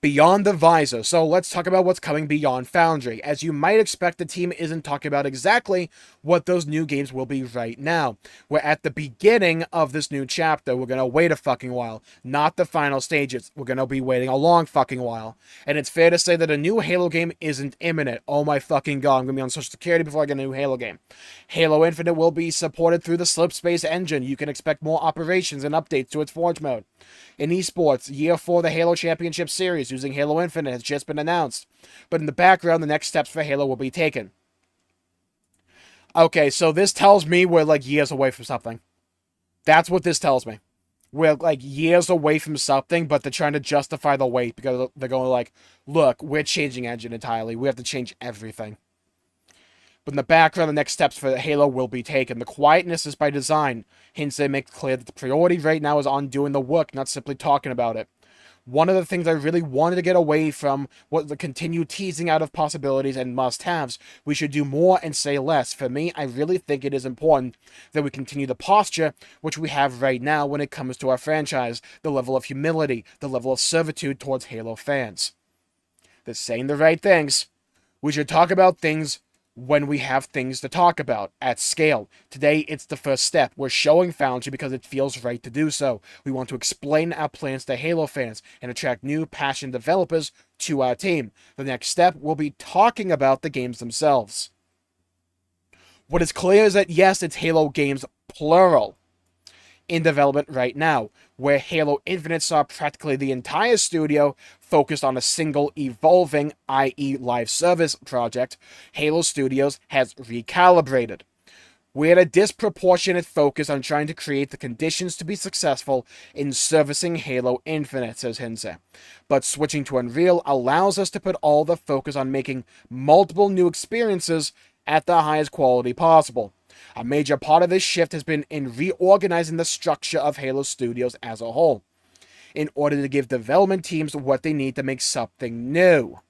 Beyond the Visor, so let's talk about what's coming beyond Foundry. As you might expect, the team isn't talking about exactly what those new games will be right now. We're at the beginning of this new chapter. We're gonna wait a fucking while. Not the final stages. We're gonna be waiting a long fucking while. And it's fair to say that a new Halo game isn't imminent. Oh my fucking god, I'm gonna be on Social Security before I get a new Halo game. Halo Infinite will be supported through the Slipspace engine. You can expect more operations and updates to its Forge mode. In esports, year 4 the Halo Championship Series using Halo Infinite has just been announced. But in the background, the next steps for Halo will be taken. Okay, so this tells me we're like years away from something. That's what this tells me. We're like years away from something, but they're trying to justify the wait because they're going like, look, we're changing engine entirely. We have to change everything. But in the background, the next steps for Halo will be taken. The quietness is by design. Hence, they make clear that the priority right now is on doing the work, not simply talking about it. One of the things I really wanted to get away from was the continued teasing out of possibilities and must-haves. We should do more and say less. For me, I really think it is important that we continue the posture which we have right now when it comes to our franchise, the level of humility, the level of servitude towards Halo fans. They're saying the right things. We should talk about things when we have things to talk about at scale. Today, it's the first step. We're showing Foundry because it feels right to do so. We want to explain our plans to Halo fans and attract new, passionate developers to our team. The next step will be talking about the games themselves. What is clear is that, yes, it's Halo games, plural, in development right now, where Halo Infinite saw practically the entire studio focused on a single evolving, i.e. live service project. Halo Studios has recalibrated. We had a disproportionate focus on trying to create the conditions to be successful in servicing Halo Infinite, says Hinze. But switching to Unreal allows us to put all the focus on making multiple new experiences at the highest quality possible. A major part of this shift has been in reorganizing the structure of Halo Studios as a whole, in order to give development teams what they need to make something new.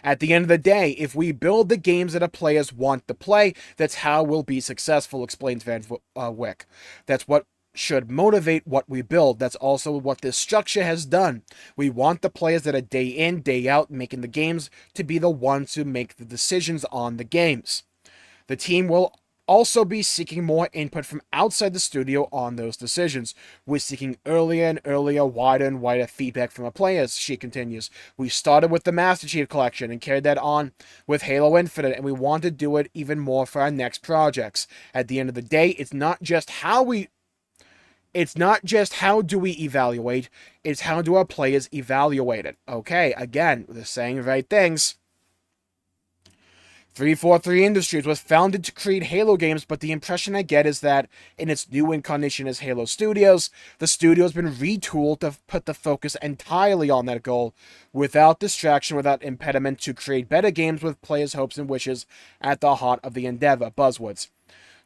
At the end of the day, if we build the games that our players want to play, that's how we'll be successful, explains Van Wyck. That's what should motivate what we build. That's also what this structure has done. We want the players that are day in, day out making the games to be the ones who make the decisions on the games. The team will also be seeking more input from outside the studio on those decisions. We're seeking earlier and earlier, wider and wider feedback from our players, she continues. We started with the Master Chief Collection and carried that on with Halo Infinite, and we want to do it even more for our next projects. At the end of the day, it's not just how do we evaluate, it's how do our players evaluate it. Okay, again, they're saying the right things. 343 Industries was founded to create Halo games, but the impression I get is that in its new incarnation as Halo Studios, the studio has been retooled to put the focus entirely on that goal, without distraction, without impediment, to create better games with players' hopes and wishes at the heart of the endeavor. Buzzwords.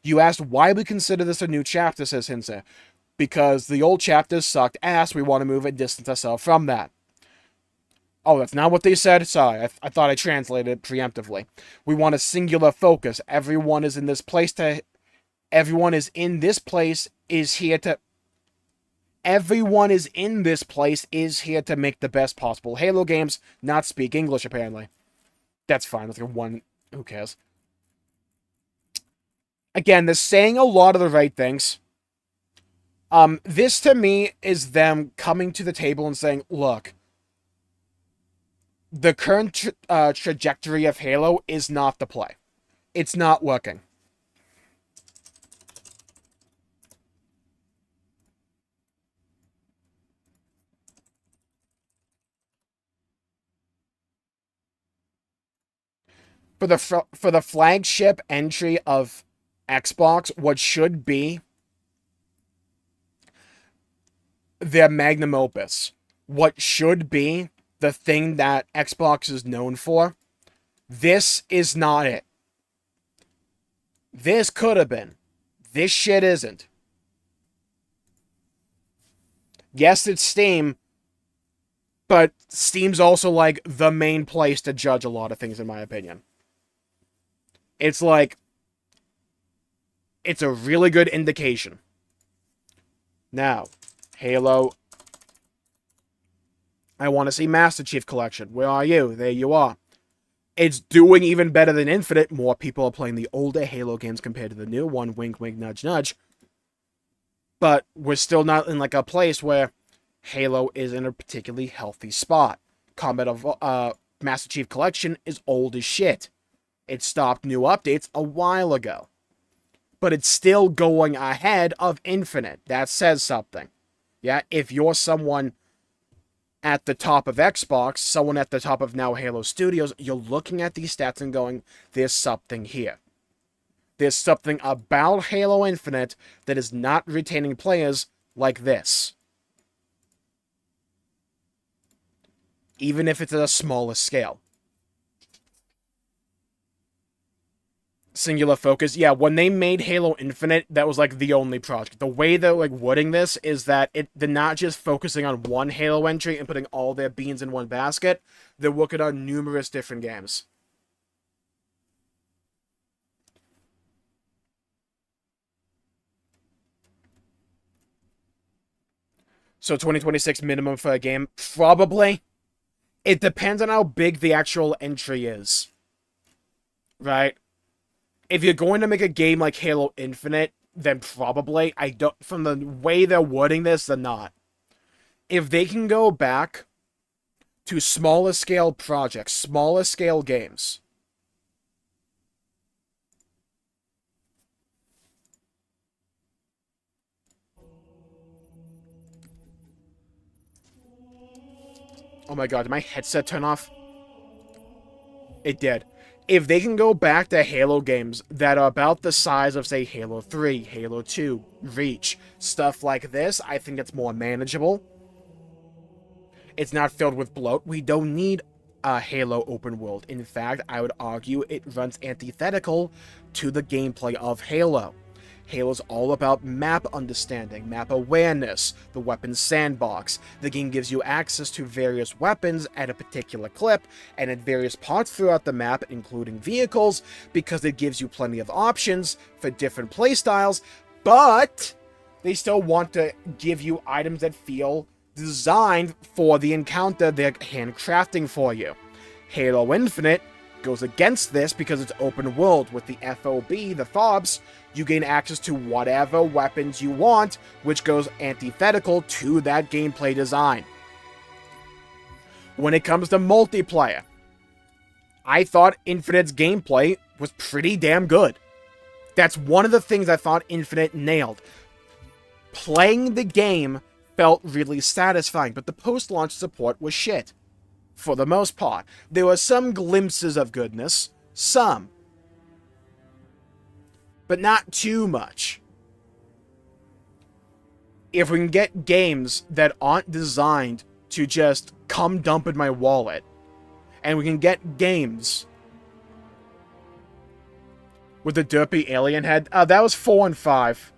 You asked why we consider this a new chapter, says Hinze. Because the old chapters sucked ass, we want to move and distance ourselves from that. Oh, that's not what they said? Sorry, I thought I translated it preemptively. We want a singular focus. Everyone is in this place to make the best possible Halo games, not speak English, apparently. That's fine. That's like one. Who cares? Again, they're saying a lot of the right things. This to me is them coming to the table and saying, look, the current trajectory of Halo is not the play. It's not working. For the flagship entry of Xbox, what should be their magnum opus, what should be the thing that Xbox is known for, this is not it. This could have been. This shit isn't. Yes, it's Steam, but Steam's also like the main place to judge a lot of things, in my opinion. It's like, it's a really good indication. Now, Halo. I want to see Master Chief Collection. Where are you? There you are. It's doing even better than Infinite. More people are playing the older Halo games compared to the new one. Wink, wink, nudge, nudge. But we're still not in like a place where Halo is in a particularly healthy spot. Combat of Master Chief Collection is old as shit. It stopped new updates a while ago. But it's still going ahead of Infinite. That says something. Yeah, if you're someone at the top of Xbox, someone at the top of now Halo Studios, you're looking at these stats and going, there's something here. There's something about Halo Infinite that is not retaining players like this. Even if it's at a smaller scale. Singular focus. Yeah, when they made Halo Infinite, that was like the only project. The way they're like wording this is that they're not just focusing on one Halo entry and putting all their beans in one basket. They're working on numerous different games. So 2026 minimum for a game? Probably. It depends on how big the actual entry is. Right? If you're going to make a game like Halo Infinite, then probably. From the way they're wording this, they're not. If they can go back to smaller scale projects, smaller scale games. Oh my god, did my headset turn off? It did. If they can go back to Halo games that are about the size of, say, Halo 3, Halo 2, Reach, stuff like this, I think it's more manageable. It's not filled with bloat. We don't need a Halo open world. In fact, I would argue it runs antithetical to the gameplay of Halo. Halo's all about map understanding, map awareness, the weapons sandbox. The game gives you access to various weapons at a particular clip and at various parts throughout the map, including vehicles, because it gives you plenty of options for different playstyles, but they still want to give you items that feel designed for the encounter they're handcrafting for you. Halo Infinite goes against this because it's open world. With the FOB, the FOBs, you gain access to whatever weapons you want, which goes antithetical to that gameplay design. When it comes to multiplayer, I thought Infinite's gameplay was pretty damn good. That's one of the things I thought Infinite nailed. Playing the game felt really satisfying, but the post-launch support was shit. For the most part. There were some glimpses of goodness. Some. But not too much. If we can get games that aren't designed to just come dump in my wallet, and we can get games with the derpy alien head. That was 4 and 5.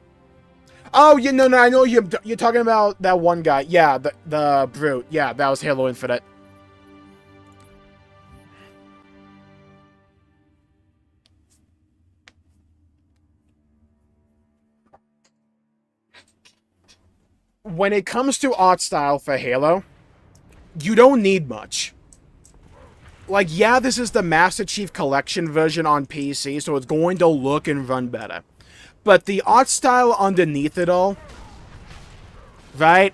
Oh, yeah, no, I know you're talking about that one guy. Yeah, the brute. Yeah, that was Halo Infinite. When it comes to art style for Halo, you don't need much. Like, yeah, this is the Master Chief Collection version on PC, so it's going to look and run better. But the art style underneath it all, right?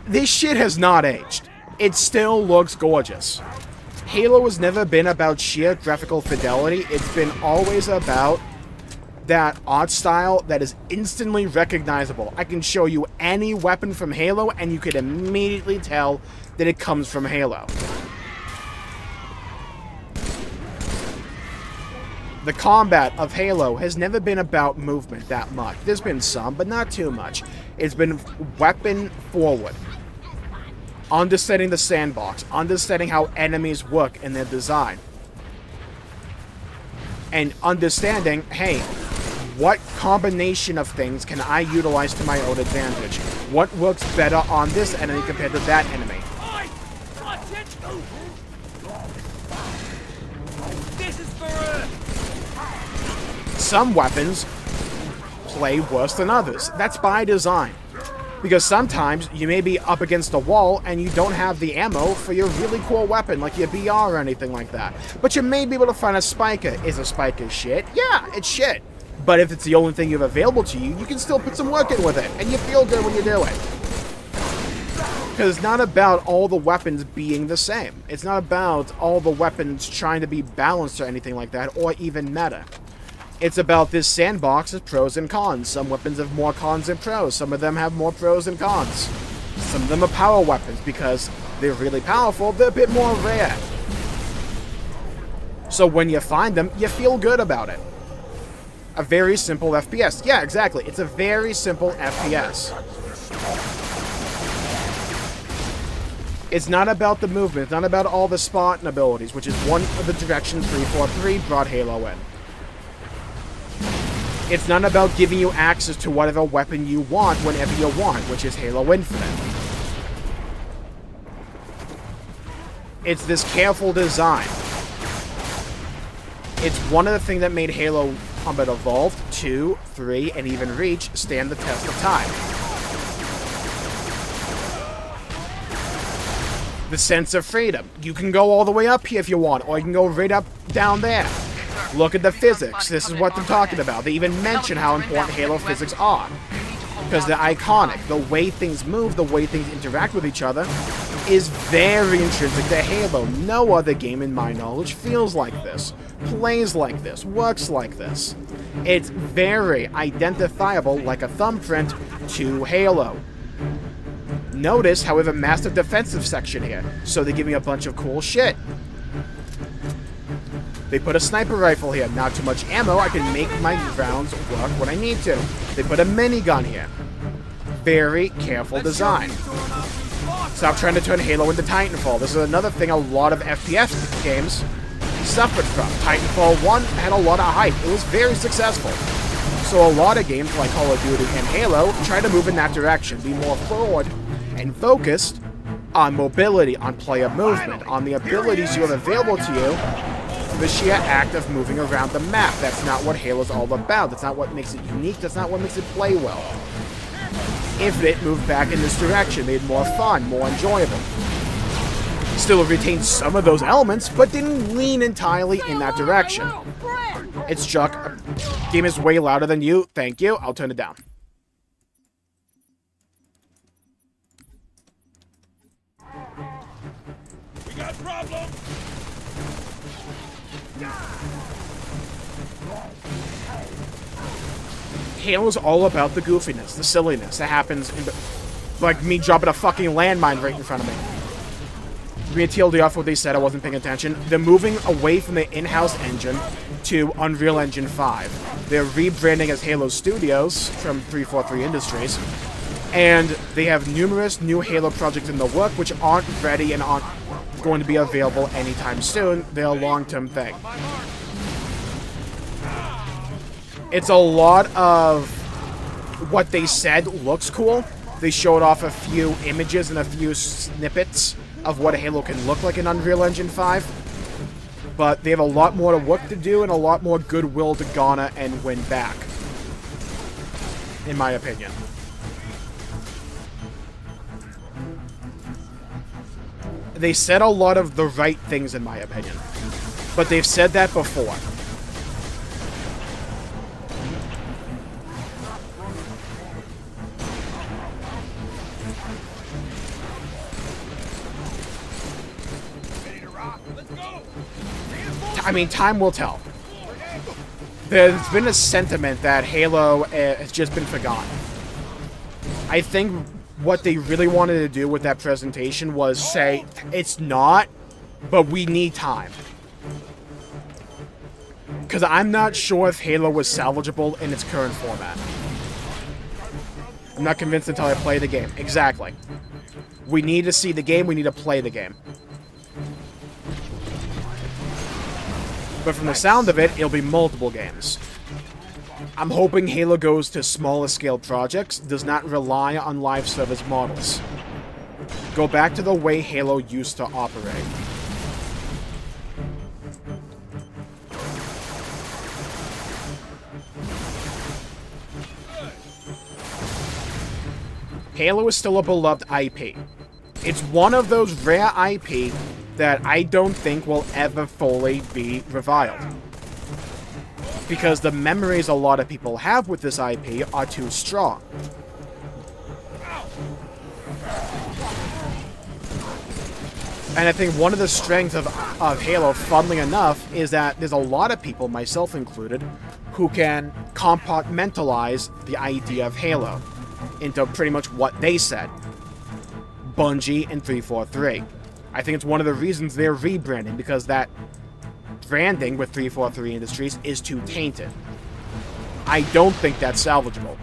This shit has not aged. It still looks gorgeous. Halo has never been about sheer graphical fidelity. It's been always about that art style that is instantly recognizable. I can show you any weapon from Halo and you could immediately tell that it comes from Halo. The combat of Halo has never been about movement that much. There's been some, but not too much. It's been weapon forward. Understanding the sandbox, understanding how enemies work in their design. And understanding, hey, what combination of things can I utilize to my own advantage? What works better on this enemy compared to that enemy? Some weapons play worse than others. That's by design. Because sometimes you may be up against a wall and you don't have the ammo for your really cool weapon, like your BR or anything like that. But you may be able to find a spiker. Is a spiker shit? Yeah, it's shit. But if it's the only thing you have available to you, you can still put some work in with it, and you feel good when you do it. Because it's not about all the weapons being the same. It's not about all the weapons trying to be balanced or anything like that, or even meta. It's about this sandbox of pros and cons. Some weapons have more cons than pros. Some of them have more pros and cons. Some of them are power weapons because they're really powerful. They're a bit more rare. So when you find them, you feel good about it. A very simple FPS. Yeah, exactly. It's a very simple FPS. It's not about the movement. It's not about all the Spartan abilities, which is one of the directions 343 brought Halo in. It's not about giving you access to whatever weapon you want whenever you want, which is Halo Infinite. It's this careful design. It's one of the things that made Halo Combat Evolved, 2, 3, and even Reach stand the test of time. The sense of freedom. You can go all the way up here if you want, or you can go right up down there. Look at the physics. This is what they're talking about. They even mention how important Halo physics are. Because they're iconic. The way things move, the way things interact with each other, is very intrinsic to Halo. No other game, in my knowledge, feels like this, plays like this, works like this. It's very identifiable, like a thumbprint, to Halo. Notice, however, massive defensive section here, so they give me a bunch of cool shit. They put a sniper rifle here, not too much ammo, I can make my rounds work when I need to. They put a minigun here. Very careful design. Stop trying to turn Halo into Titanfall. This is another thing a lot of FPS games suffered from. Titanfall 1 had a lot of hype. It was very successful. So a lot of games like Call of Duty and Halo try to move in that direction, be more forward and focused on mobility, on player movement, on the abilities you have available to you, the sheer act of moving around the map. That's not what Halo's all about. That's not what makes it unique. That's not what makes it play well. Infinite moved back in this direction, made more fun, more enjoyable. Still retained some of those elements, but didn't lean entirely in that direction. It's Chuck. Game is way louder than you. Thank you. I'll turn it down. We got problems. Halo's all about the goofiness, the silliness that happens in the, like me dropping a fucking landmine right in front of me. Me and TLD off what they said, I wasn't paying attention. They're moving away from the in-house engine to Unreal Engine 5. They're rebranding as Halo Studios from 343 Industries. And they have numerous new Halo projects in the work which aren't ready and aren't going to be available anytime soon. They're a long-term thing. It's a lot of what they said looks cool. They showed off a few images and a few snippets of what Halo can look like in Unreal Engine 5. But they have a lot more work to do and a lot more goodwill to garner and win back. In my opinion. They said a lot of the right things in my opinion. But they've said that before. I mean, time will tell. There's been a sentiment that Halo has just been forgotten. I think what they really wanted to do with that presentation was say, it's not, but we need time. Because I'm not sure if Halo was salvageable in its current format. I'm not convinced until I play the game. Exactly. We need to see the game, we need to play the game. But from the sound of it, it'll be multiple games. I'm hoping Halo goes to smaller scale projects, does not rely on live service models. Go back to the way Halo used to operate. Halo is still a beloved IP. It's one of those rare IP that I don't think will ever fully be reviled. Because the memories a lot of people have with this IP are too strong. And I think one of the strengths of Halo, funnily enough, is that there's a lot of people, myself included, who can compartmentalize the idea of Halo into pretty much what they said. Bungie and 343. I think it's one of the reasons they're rebranding, because that branding with 343 Industries is too tainted. I don't think that's salvageable.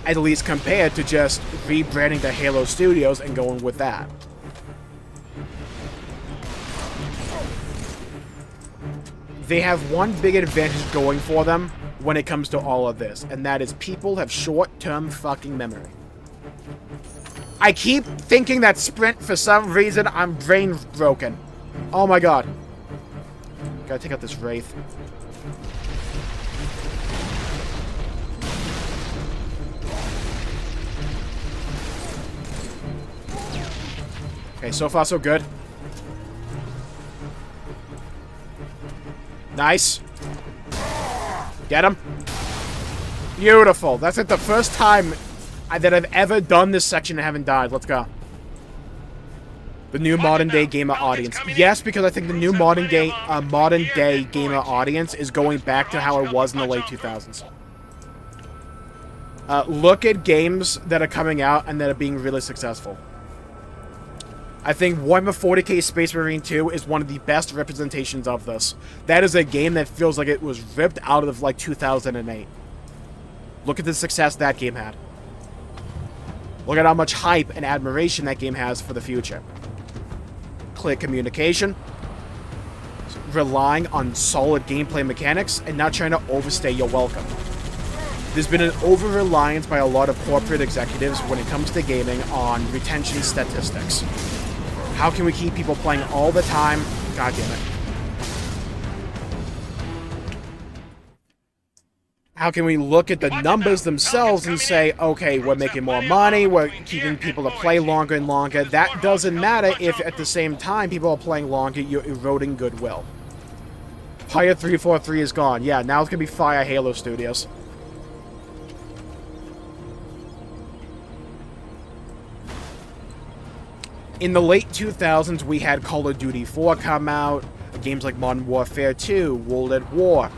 At least compared to just rebranding the Halo Studios and going with that. They have one big advantage going for them when it comes to all of this, and that is people have short-term fucking memory. I keep thinking that Sprint, for some reason, I'm brain broken. Oh my god. Gotta take out this Wraith. Okay, so far so good. Nice. Get him. Beautiful. That's like the first time that I've ever done this section and haven't died. Let's go. The new modern day gamer audience. Yes, because I think the new modern day gamer audience is going back to how it was in the late 2000s. Look at games that are coming out and that are being really successful. I think Warhammer 40k Space Marine 2 is one of the best representations of this. That is a game that feels like it was ripped out of like 2008. Look at the success that game had. Look at how much hype and admiration that game has for the future. clear communication, relying on solid gameplay mechanics, and not trying to overstay your welcome. There's been an over-reliance by a lot of corporate executives when it comes to gaming on retention statistics. How can we keep people playing all the time? God damn it. How can we look at the numbers themselves and say, okay, we're making more money, we're keeping people to play longer and longer. That doesn't matter if at the same time people are playing longer, you're eroding goodwill. Fire 343 is gone. Yeah, now it's going to be Fire Halo Studios. In the late 2000s, we had Call of Duty 4 come out, games like Modern Warfare 2, World at War.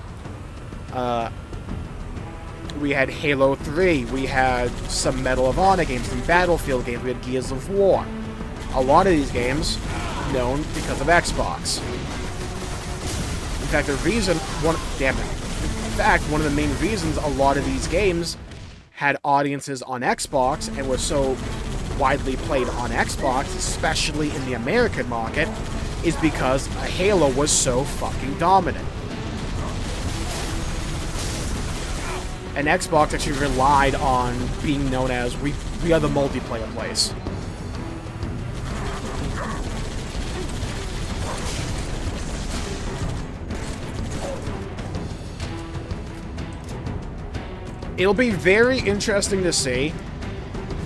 We had Halo 3, we had some Medal of Honor games, some Battlefield games, we had Gears of War. A lot of these games known because of Xbox. In fact, one of the main reasons a lot of these games had audiences on Xbox and were so widely played on Xbox, especially in the American market, is because Halo was so fucking dominant. And Xbox actually relied on being known as, we are the multiplayer place. It'll be very interesting to see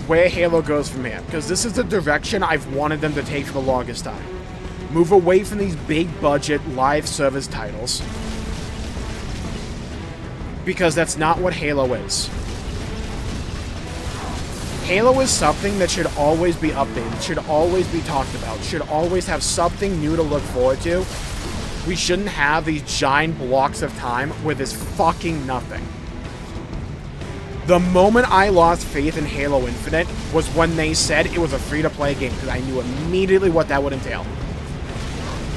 where Halo goes from here, because this is the direction I've wanted them to take for the longest time. Move away from these big budget live service titles, because that's not what Halo is. Halo is something that should always be updated, should always be talked about, should always have something new to look forward to. We shouldn't have these giant blocks of time where there's fucking nothing. The moment I lost faith in Halo Infinite was when they said it was a free-to-play game, because I knew immediately what that would entail.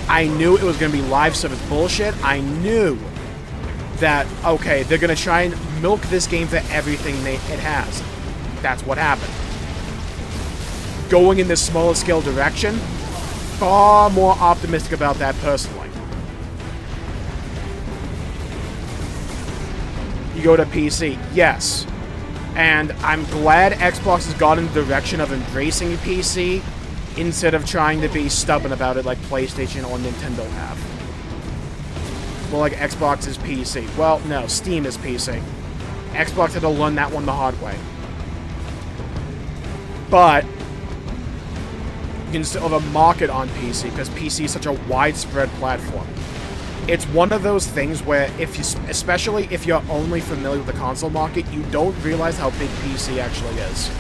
I knew it was going to be live service bullshit. I knew that, okay, they're going to try and milk this game for everything it has. That's what happened. Going in this smaller scale direction, far more optimistic about that personally. You go to PC, yes. And I'm glad Xbox has gone in the direction of embracing PC instead of trying to be stubborn about it like PlayStation or Nintendo have. Well, like Xbox is PC. Well, no, Steam is PC. Xbox had to learn that one the hard way. But you can still have a market on PC because PC is such a widespread platform. It's one of those things where, especially if you're only familiar with the console market, you don't realize how big PC actually is.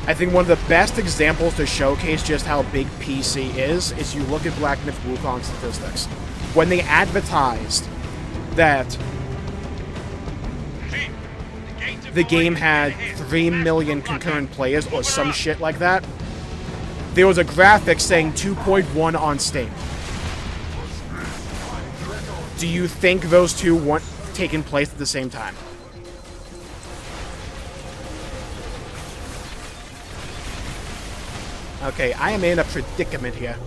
I think one of the best examples to showcase just how big PC is you look at Black Myth Wukong statistics. When they advertised that the game had 3 million concurrent players or some shit like that, there was a graphic saying 2.1 on Steam. Do you think those two weren't taking place at the same time? Okay, I am in a predicament here.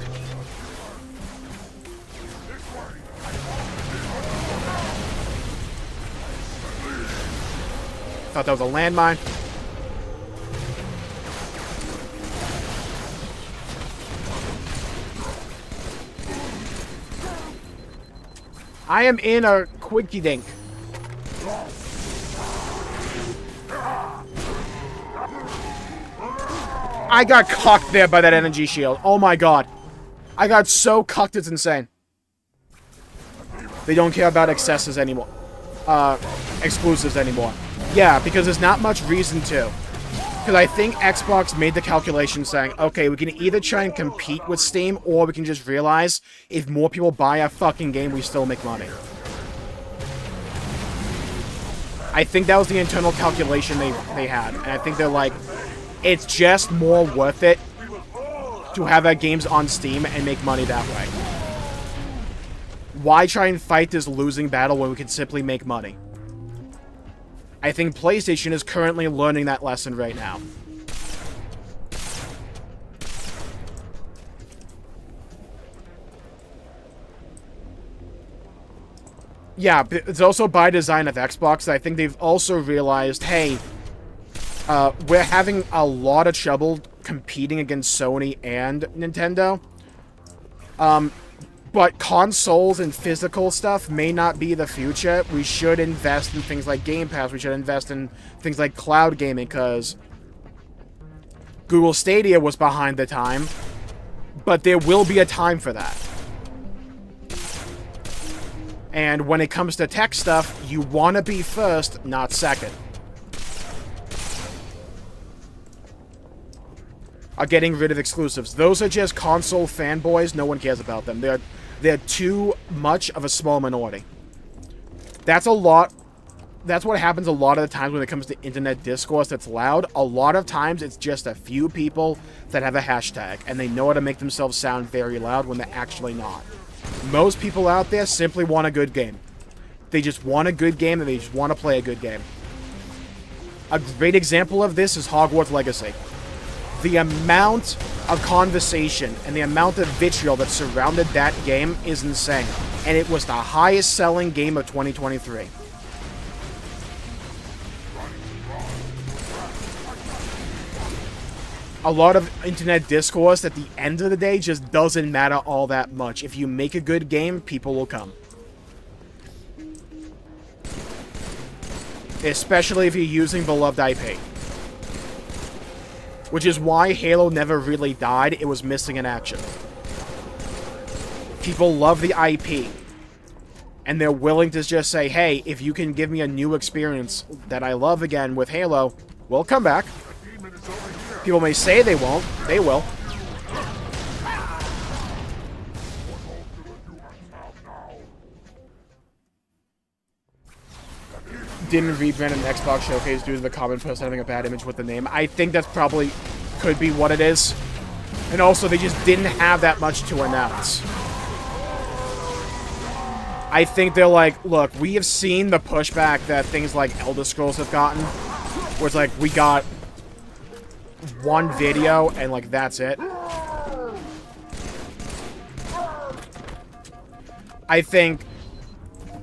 Thought that was a landmine. I am in a quickie dink. I got cucked there by that energy shield. Oh my god. I got so cucked, it's insane. They don't care about exclusives anymore. Yeah, because there's not much reason to. Because I think Xbox made the calculation saying, okay, we can either try and compete with Steam, or we can just realize if more people buy our fucking game, we still make money. I think that was the internal calculation they had. And I think they're like, it's just more worth it to have our games on Steam and make money that way. Why try and fight this losing battle when we can simply make money? I think PlayStation is currently learning that lesson right now. Yeah, it's also by design of Xbox. I think they've also realized, hey, we're having a lot of trouble competing against Sony and Nintendo. But consoles and physical stuff may not be the future. We should invest in things like Game Pass. We should invest in things like cloud gaming, because Google Stadia was behind the time. But there will be a time for that. And when it comes to tech stuff, you want to be first, not second. Are getting rid of exclusives. Those are just console fanboys. No one cares about them. They're too much of a small minority. That's what happens a lot of the times when it comes to internet discourse that's loud. A lot of times it's just a few people that have a hashtag, and they know how to make themselves sound very loud when they're actually not. Most people out there simply want a good game. They just want a good game, and they just want to play a good game. A great example of this is Hogwarts Legacy. The amount of conversation and the amount of vitriol that surrounded that game is insane. And it was the highest selling game of 2023. A lot of internet discourse at the end of the day just doesn't matter all that much. If you make a good game, people will come. Especially if you're using beloved IP. Which is why Halo never really died. It was missing in action. People love the IP. And they're willing to just say, hey, if you can give me a new experience that I love again with Halo, we'll come back. People may say they won't. They will. Didn't rebrand an Xbox Showcase due to the common person having a bad image with the name. I think that's probably could be what it is. And also, they just didn't have that much to announce. I think they're like, look, we have seen the pushback that things like Elder Scrolls have gotten. Where it's like, we got one video and like, that's it. I think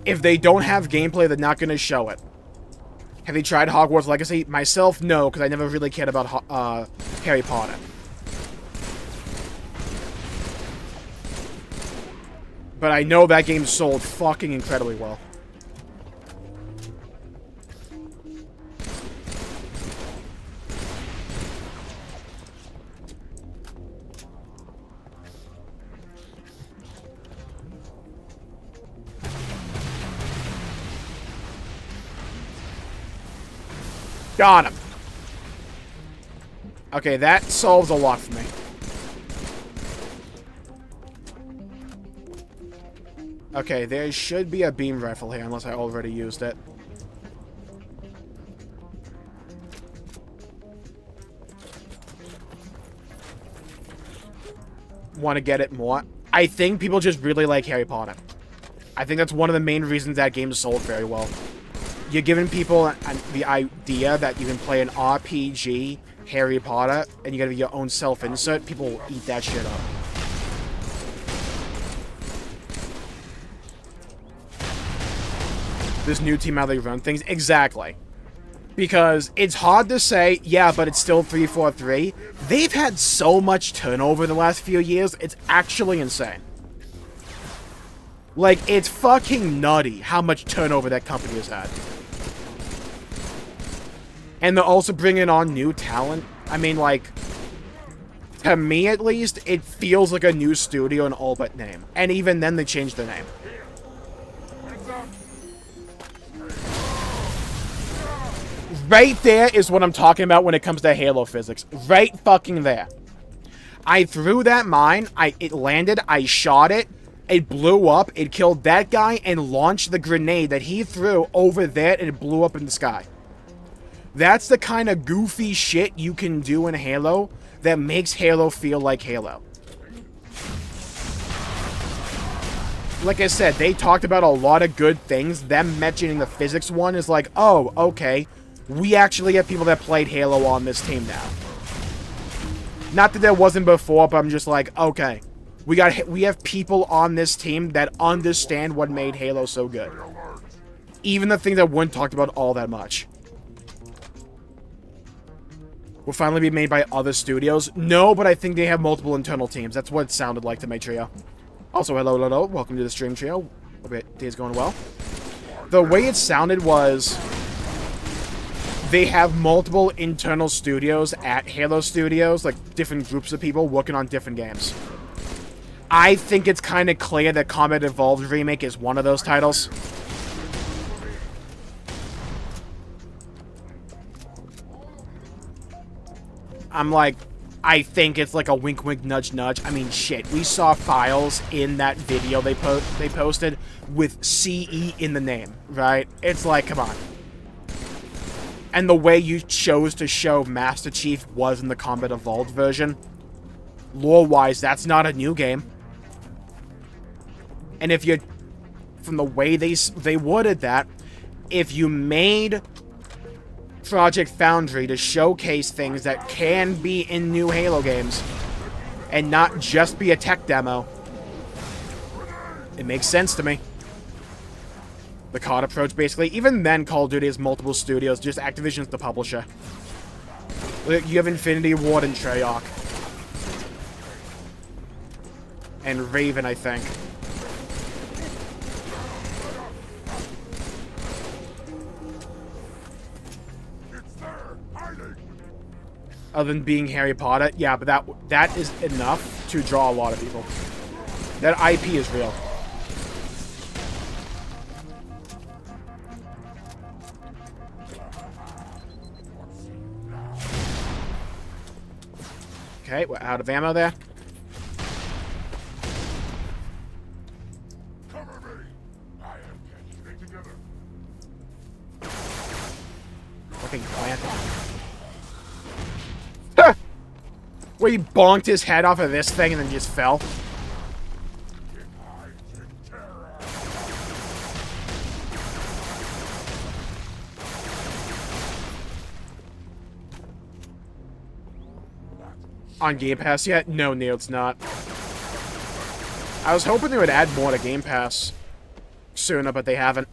if they don't have gameplay, they're not going to show it. Have you tried Hogwarts Legacy? Myself, no, because I never really cared about Harry Potter. But I know that game sold fucking incredibly well. Got him. Okay, that solves a lot for me. Okay, there should be a beam rifle here, unless I already used it. Want to get it more? I think people just really like Harry Potter. I think that's one of the main reasons that game sold very well. You're giving people the idea that you can play an RPG, Harry Potter, and you gotta be your own self-insert. People will eat that shit up. This new team, how they run things? Exactly. Because it's hard to say, yeah, but it's still 3-4-3. They've had so much turnover the last few years, it's actually insane. Like, it's fucking nutty how much turnover that company has had. And they're also bringing on new talent. I mean, like, to me at least, it feels like a new studio in all but name. And even then, they changed the name. Right there is what I'm talking about when it comes to Halo physics. Right fucking there. I threw that mine, it landed, I shot it, it blew up, it killed that guy, and launched the grenade that he threw over there, and it blew up in the sky. That's the kind of goofy shit you can do in Halo that makes Halo feel like Halo. Like I said, they talked about a lot of good things. Them mentioning the physics one is like, oh, okay. We actually have people that played Halo on this team now. Not that there wasn't before, but I'm just like, okay. We have people on this team that understand what made Halo so good. Even the things that weren't talked about all that much. Will finally be made by other studios? No, but I think they have multiple internal teams. That's what it sounded like to me, Trio. Also, hello. Welcome to the stream, Trio. Hope your day's going well. The way it sounded was they have multiple internal studios at Halo Studios, like different groups of people working on different games. I think it's kind of clear that Combat Evolved Remake is one of those titles. I'm like, I think it's like a wink, wink, nudge, nudge. I mean, shit. We saw files in that video they posted with CE in the name, right? It's like, come on. And the way you chose to show Master Chief was in the Combat Evolved version. Lore-wise, that's not a new game. And if you, from the way they worded that, if you made Project Foundry to showcase things that can be in new Halo games and not just be a tech demo, it makes sense to me. The COD approach, basically. Even then, Call of Duty has multiple studios, just Activision's the publisher. You have Infinity Ward and Treyarch. And Raven, I think. Other than being Harry Potter, yeah, but that is enough to draw a lot of people. That IP is real. Okay, we're out of ammo there. Fucking planted. Where he bonked his head off of this thing and then just fell. On Game Pass yet? No, Neil, it's not. I was hoping they would add more to Game Pass sooner, but they haven't.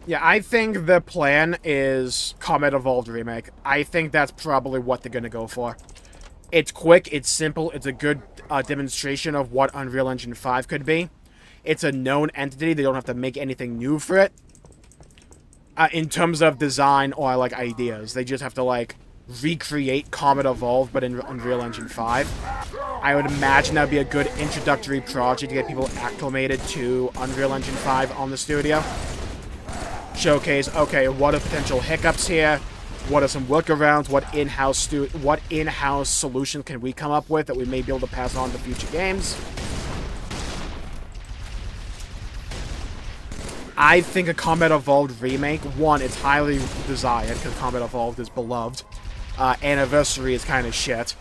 Yeah, I think the plan is Combat Evolved Remake. I think that's probably what they're going to go for. It's quick, it's simple, it's a good demonstration of what Unreal Engine 5 could be. It's a known entity, they don't have to make anything new for it. In terms of design or, like, ideas. They just have to, like, recreate Combat Evolved, but in Unreal Engine 5. I would imagine that would be a good introductory project to get people acclimated to Unreal Engine 5 on the studio. Showcase, okay, what are potential hiccups here? What are some workarounds? What in-house solution can we come up with that we may be able to pass on to future games? I think a Combat Evolved remake, one, it's highly desired because Combat Evolved is beloved. Anniversary is kind of shit.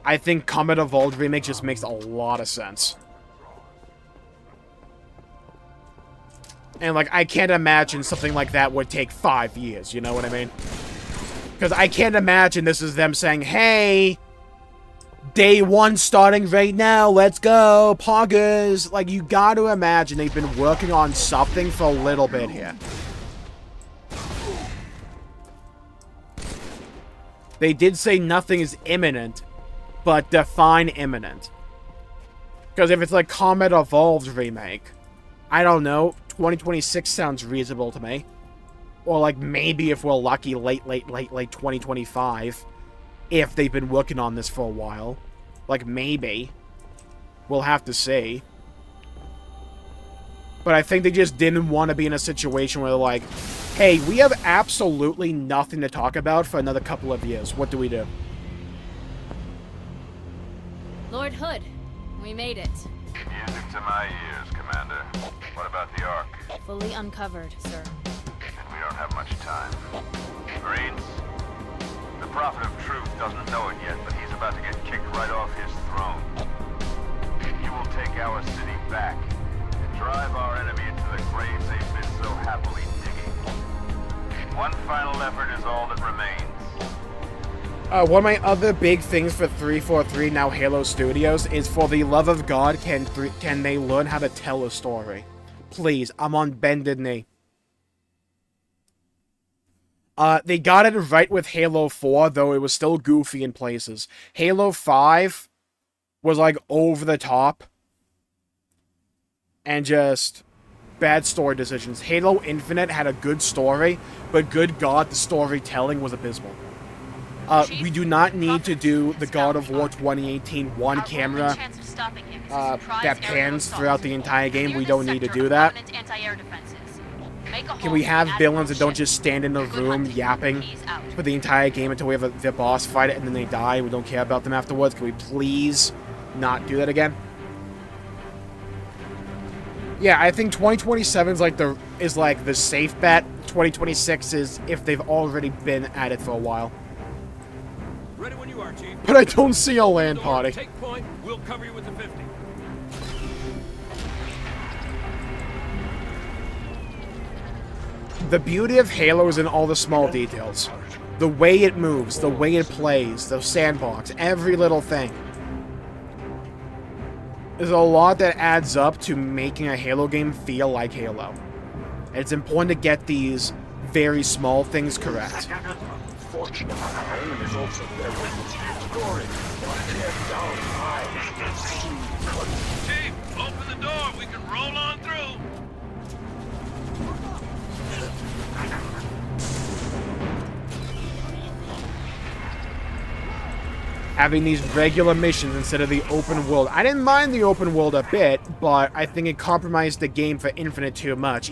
I think Combat Evolved remake just makes a lot of sense. And, like, I can't imagine something like that would take 5 years, you know what I mean? Because I can't imagine this is them saying, hey, day one starting right now, let's go, poggers. Like, you gotta imagine they've been working on something for a little bit here. They did say nothing is imminent, but define imminent. Because if it's like Combat Evolved remake, I don't know, 2026 sounds reasonable to me. Or, like, maybe if we're lucky, late 2025. If they've been working on this for a while. Like, maybe. We'll have to see. But I think they just didn't want to be in a situation where they're like, hey, we have absolutely nothing to talk about for another couple of years. What do we do? Lord Hood, we made it. Music to my ears, Commander. What about the Ark? Fully uncovered, sir. And we don't have much time. Marines, the Prophet of Truth doesn't know it yet, but he's about to get kicked right off his throne. You will take our city back and drive our enemy into the graves they've been so happily digging. One final effort is all that remains. One of my other big things for 343, now Halo Studios, is for the love of God, can they learn how to tell a story? Please, I'm on bended knee. They got it right with Halo 4, though it was still goofy in places. Halo 5 was, like, over the top. And just bad story decisions. Halo Infinite had a good story, but good God, the storytelling was abysmal. We do not need to do the God of War 2018 one camera that pans throughout the entire game. We don't need to do that. Can we have villains that don't just stand in the room yapping for the entire game until we have the boss fight it and then they die and we don't care about them afterwards? Can we please not do that again? Yeah, I think 2027 is like the safe bet. 2026 is if they've already been at it for a while. Ready when you are, Chief. But I don't see a land party. Take point. We'll cover you with the 50. The beauty of Halo is in all the small details. The way it moves, the way it plays, the sandbox, every little thing. There's a lot that adds up to making a Halo game feel like Halo. And it's important to get these very small things correct. Chief, open the door. We can roll on through. Having these regular missions instead of the open world. I didn't mind the open world a bit, but I think it compromised the game for Infinite too much.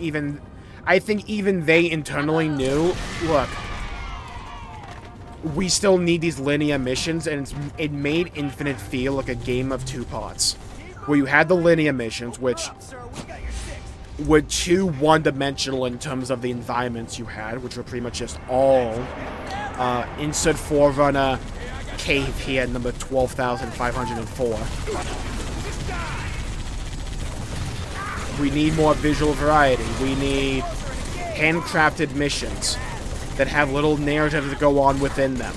I think even they internally knew, look, we still need these linear missions, and it made Infinite feel like a game of two parts. Where you had the linear missions, which were too one-dimensional in terms of the environments you had, which were pretty much just all insert Forerunner cave here, number 12,504. We need more visual variety. We need handcrafted missions that have little narratives that go on within them.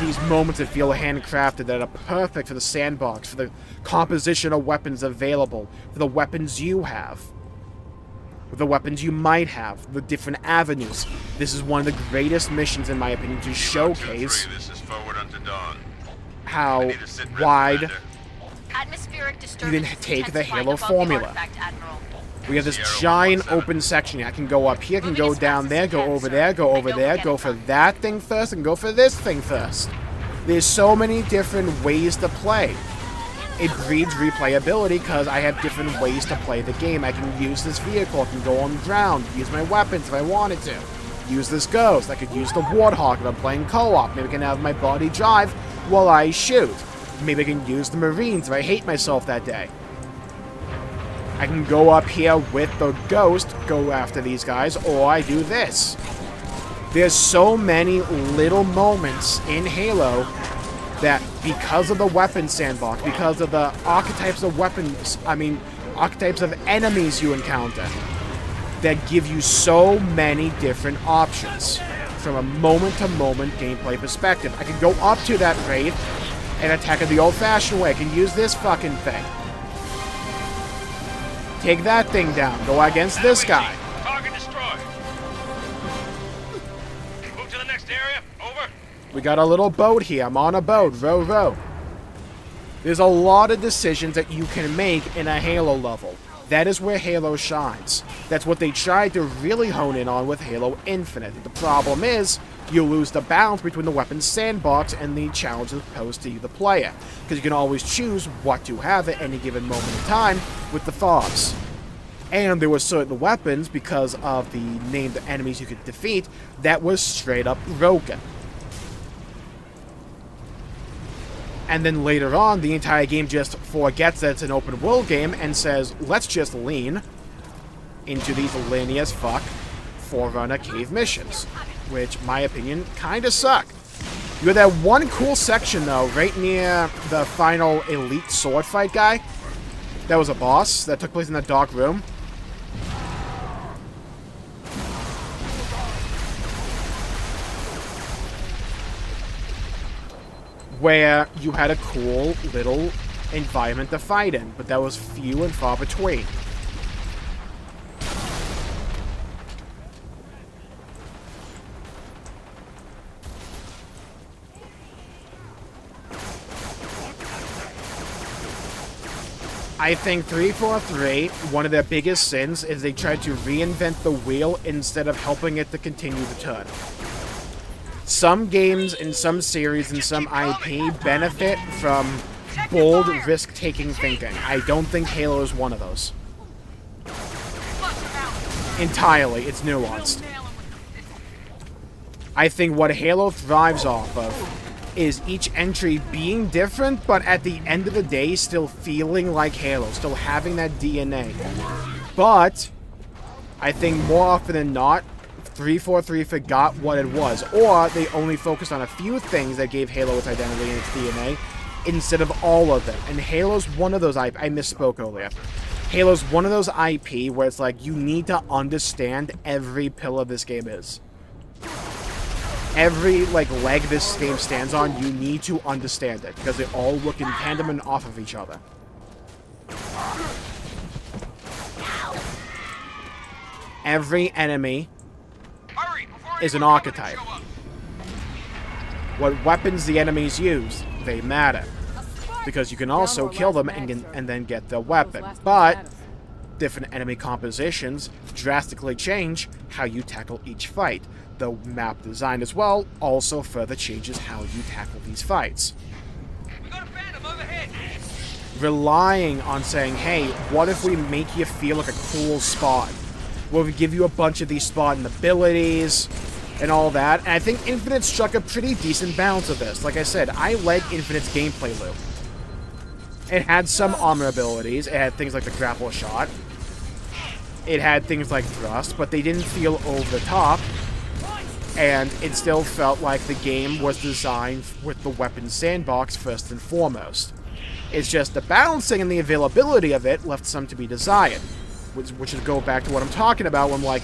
These moments that feel handcrafted, that are perfect for the sandbox, for the composition of weapons available, for the weapons you have, for the weapons you might have, the different avenues. This is one of the greatest missions, in my opinion, to showcase how wide you can take the Halo formula. We have this giant open section. I can go up here, can go down there, go over there, go over there, go for that thing first, and go for this thing first. There's so many different ways to play. It breeds replayability because I have different ways to play the game. I can use this vehicle, I can go on the ground, use my weapons if I wanted to. Use this ghost, I could use the Warthog if I'm playing co-op. Maybe I can have my body drive while I shoot. Maybe I can use the Marines if I hate myself that day. I can go up here with the ghost, go after these guys, or I do this. There's so many little moments in Halo that because of the weapon sandbox, because of the archetypes of weapons, archetypes of enemies you encounter, that give you so many different options from a moment-to-moment gameplay perspective. I can go up to that Wraith and attack it the old-fashioned way. I can use this fucking thing. Take that thing down. Go against this guy. Target destroyed. Move to the next area. Over. We got a little boat here. I'm on a boat. Row, row. There's a lot of decisions that you can make in a Halo level. That is where Halo shines. That's what they tried to really hone in on with Halo Infinite. The problem is, you lose the balance between the weapons sandbox and the challenges posed to you, the player. Because you can always choose what to have at any given moment in time with the FOBs. And there were certain weapons, because of the named enemies you could defeat, that was straight up broken. And then later on, the entire game just forgets that it's an open world game and says, let's just lean into these linear as fuck Forerunner cave missions. Which, in my opinion, kind of suck. You had that one cool section, though, right near the final elite sword fight guy. That was a boss that took place in the dark room. where you had a cool little environment to fight in, but that was few and far between. I think 343, one of their biggest sins is they tried to reinvent the wheel instead of helping it to continue to turn. Some games and some series and some IP benefit from bold, risk-taking thinking. I don't think Halo is one of those. Entirely, it's nuanced. I think what Halo thrives off of is each entry being different, but at the end of the day, still feeling like Halo, still having that DNA. But I think more often than not, 343 forgot what it was, or they only focused on a few things that gave Halo its identity and its DNA, instead of all of them. And Halo's one of those IP. I misspoke earlier. Halo's one of those IP where it's like, you need to understand every pillar this game is. Every, leg this game stands on, you need to understand it, because they all work in tandem and off of each other. Every enemy is an archetype. What weapons the enemies use, they matter. Because you can also kill them and then get the weapon. But different enemy compositions drastically change how you tackle each fight. The map design as well also further changes how you tackle these fights. Relying on saying, hey, what if we make you feel like a cool spot? Where we give you a bunch of these spot abilities and all that. And I think Infinite struck a pretty decent balance of this. Like I said, I like Infinite's gameplay loop. It had some armor abilities. It had things like the grapple shot. It had things like thrust, but they didn't feel over the top. And it still felt like the game was designed with the weapon sandbox first and foremost. It's just the balancing and the availability of it left some to be desired. Which is go back to what I'm talking about when, like,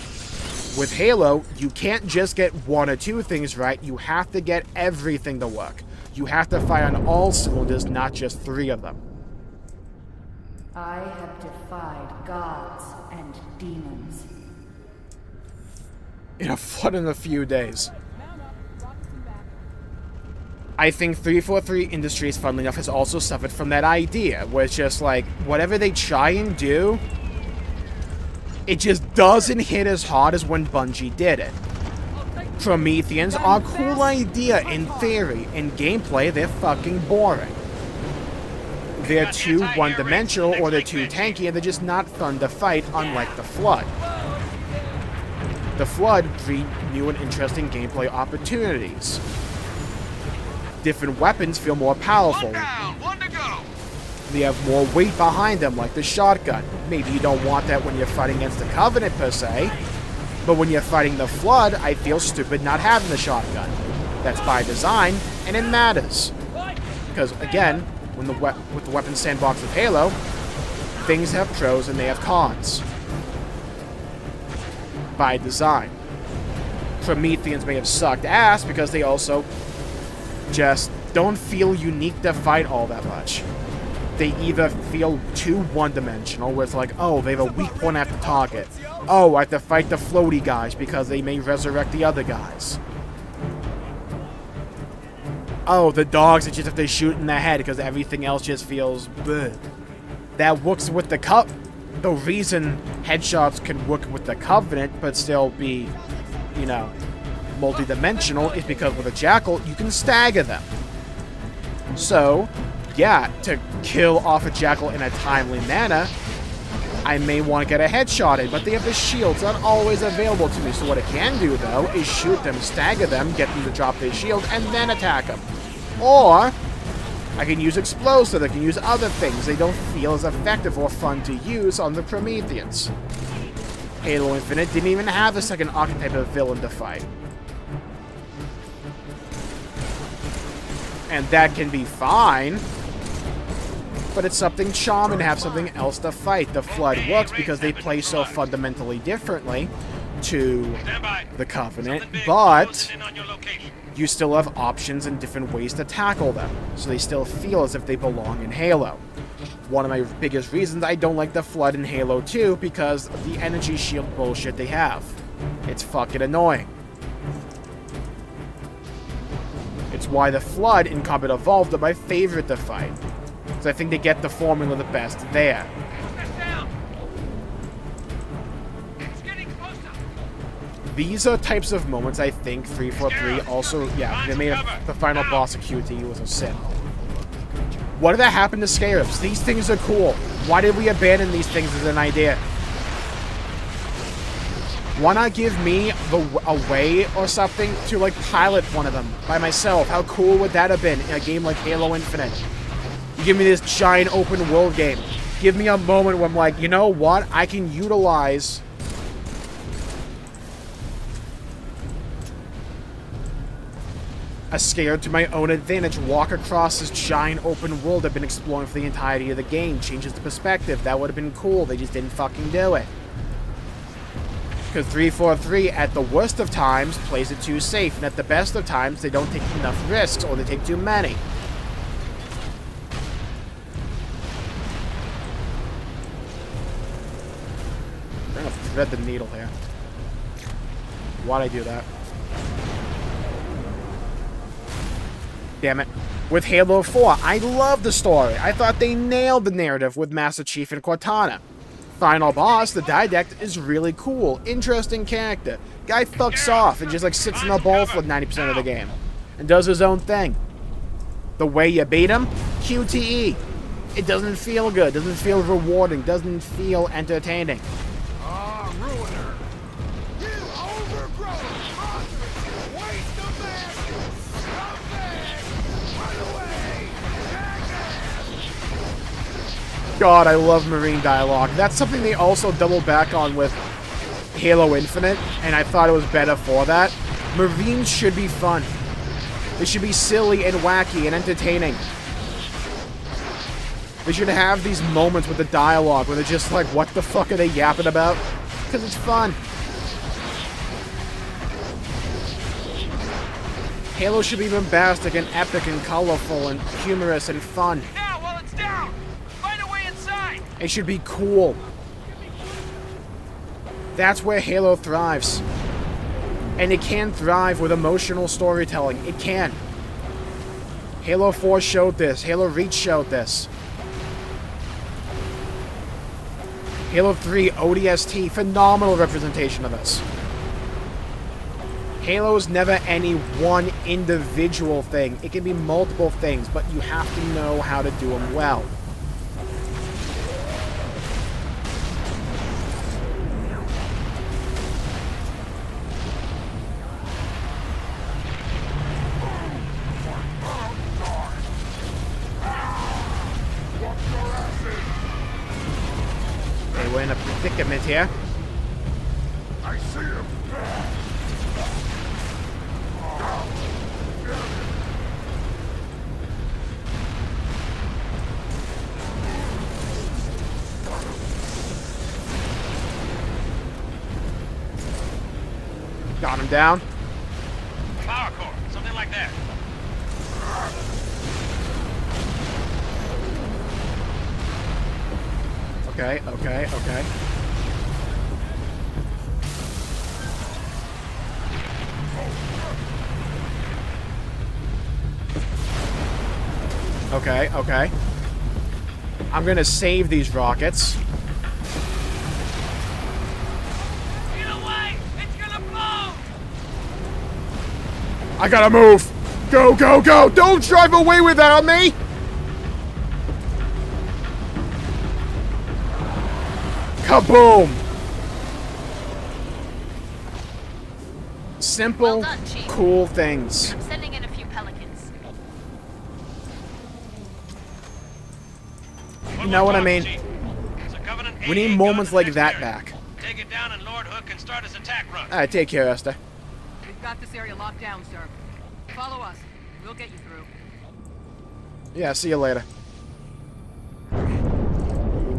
with Halo, you can't just get one or two things right. You have to get everything to work. You have to fire on all cylinders, not just 3 of them. I have defied gods and demons. In a flood in a few days. I think 343 Industries, funnily enough, has also suffered from that idea, where it's just like, whatever they try and do, it just doesn't hit as hard as when Bungie did it. Prometheans are a cool idea in theory. In gameplay, they're fucking boring. They're too one-dimensional, or they're too tanky, and they're just not fun to fight, unlike the Flood. The Flood breed new and interesting gameplay opportunities. Different weapons feel more powerful. They have more weight behind them, like the shotgun. Maybe you don't want that when you're fighting against the Covenant, per se. But when you're fighting the Flood, I feel stupid not having the shotgun. That's by design, and it matters. Because, again, with the weapon sandbox of Halo, things have pros and they have cons. By design. Prometheans may have sucked ass because they also just don't feel unique to fight all that much. They either feel too one-dimensional, where it's like, oh, they have a weak point at the target. Oh, I have to fight the floaty guys because they may resurrect the other guys. Oh, the dogs that just have to shoot in the head because everything else just feels bleh. That works with the the reason headshots can work with the Covenant but still be, you know, multi-dimensional is because with a Jackal, you can stagger them. So, yeah, to kill off a Jackal in a timely manner, I may want to get a headshot in, but they have the shields not always available to me. So what I can do, though, is shoot them, stagger them, get them to drop their shield, and then attack them. Or I can use explosives, I can use other things. They don't feel as effective or fun to use on the Prometheans. Halo Infinite didn't even have a second archetype of villain to fight. And that can be fine, but it's something charming to have something else to fight. The Flood works because they play so fundamentally differently to the Covenant, but you still have options and different ways to tackle them, so they still feel as if they belong in Halo. One of my biggest reasons I don't like the Flood in Halo 2 because of the energy shield bullshit they have. It's fucking annoying. It's why the Flood in Combat Evolved are my favorite to fight, because I think they get the formula the best there. These are types of moments I think 343 also, yeah, they made the final boss of QTE was a sin. What did that happen to Scarabs? These things are cool. Why did we abandon these things as an idea? Why not give me a way or something to, like, pilot one of them by myself? How cool would that have been in a game like Halo Infinite? You give me this giant open world game. Give me a moment where I'm like, you know what? I can utilize a Scarab to my own advantage. Walk across this giant open world I've been exploring for the entirety of the game. Changes the perspective. That would have been cool. They just didn't fucking do it. Because 343, at the worst of times, plays it too safe. And at the best of times, they don't take enough risks, or they take too many. I'm gonna thread the needle here. Why'd I do that? Damn it. With Halo 4, I love the story. I thought they nailed the narrative with Master Chief and Cortana. Final boss, the Didact, is really cool. Interesting character. Guy fucks off and just like sits in a ball for 90% of the game. And does his own thing. The way you beat him? QTE. It doesn't feel good. Doesn't feel rewarding. Doesn't feel entertaining. Ruiner. You overgrown monstrous waste of man. Scumbag. Run away. Jackass. God, I love Marine dialogue. That's something they also double back on with Halo Infinite, and I thought it was better for that. Marines should be fun. They should be silly and wacky and entertaining. They should have these moments with the dialogue where they're just like, what the fuck are they yapping about? Because it's fun. Halo should be bombastic and epic and colorful and humorous and fun. Now, while it's down, find a way inside. It should be cool. That's where Halo thrives. And it can thrive with emotional storytelling. It can. Halo 4 showed this. Halo Reach showed this. Halo 3 ODST, phenomenal representation of this. Halo is never any one individual thing. It can be multiple things, but you have to know how to do them well. Okay, we're in a predicament here. I see him. Got him down. Power core, something like that. Okay, okay, okay. Okay, okay. I'm gonna save these rockets. Get away! It's gonna blow! I gotta move! Go, go, go! Don't drive away with that on me! Kaboom! Simple, Well done, Chief. cool things. I'm sending in a few pelicans. You know what I mean? We need moments like that back. Take it down and Lord Hook can start his attack run. Alright, take care, Esther. We've got this area locked down, sir. Follow us. We'll get you through. Yeah, see you later.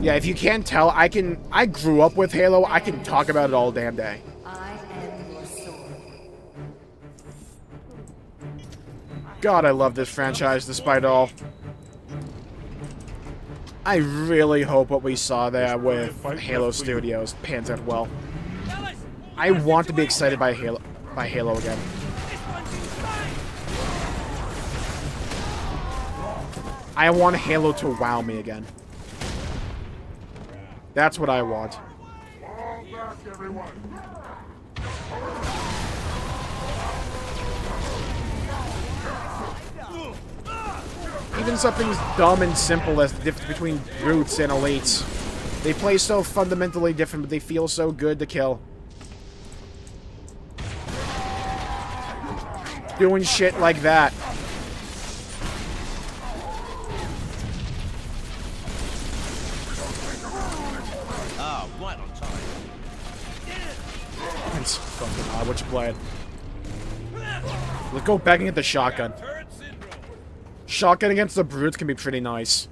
Yeah, if you can't tell, I grew up with Halo. I can talk about it all damn day. I am your sword. God, I love this franchise despite all. I really hope what we saw there with Halo Studios pans out well. I want to be excited by Halo again. I want Halo to wow me again. That's what I want. Even something as dumb and simple as the difference between brutes and elites. They play so fundamentally different, but they feel so good to kill. Doing shit like that. Ah, right on time. It's fucking odd what you playing. Let's go back and get the shotgun. Shotgun against the brutes can be pretty nice.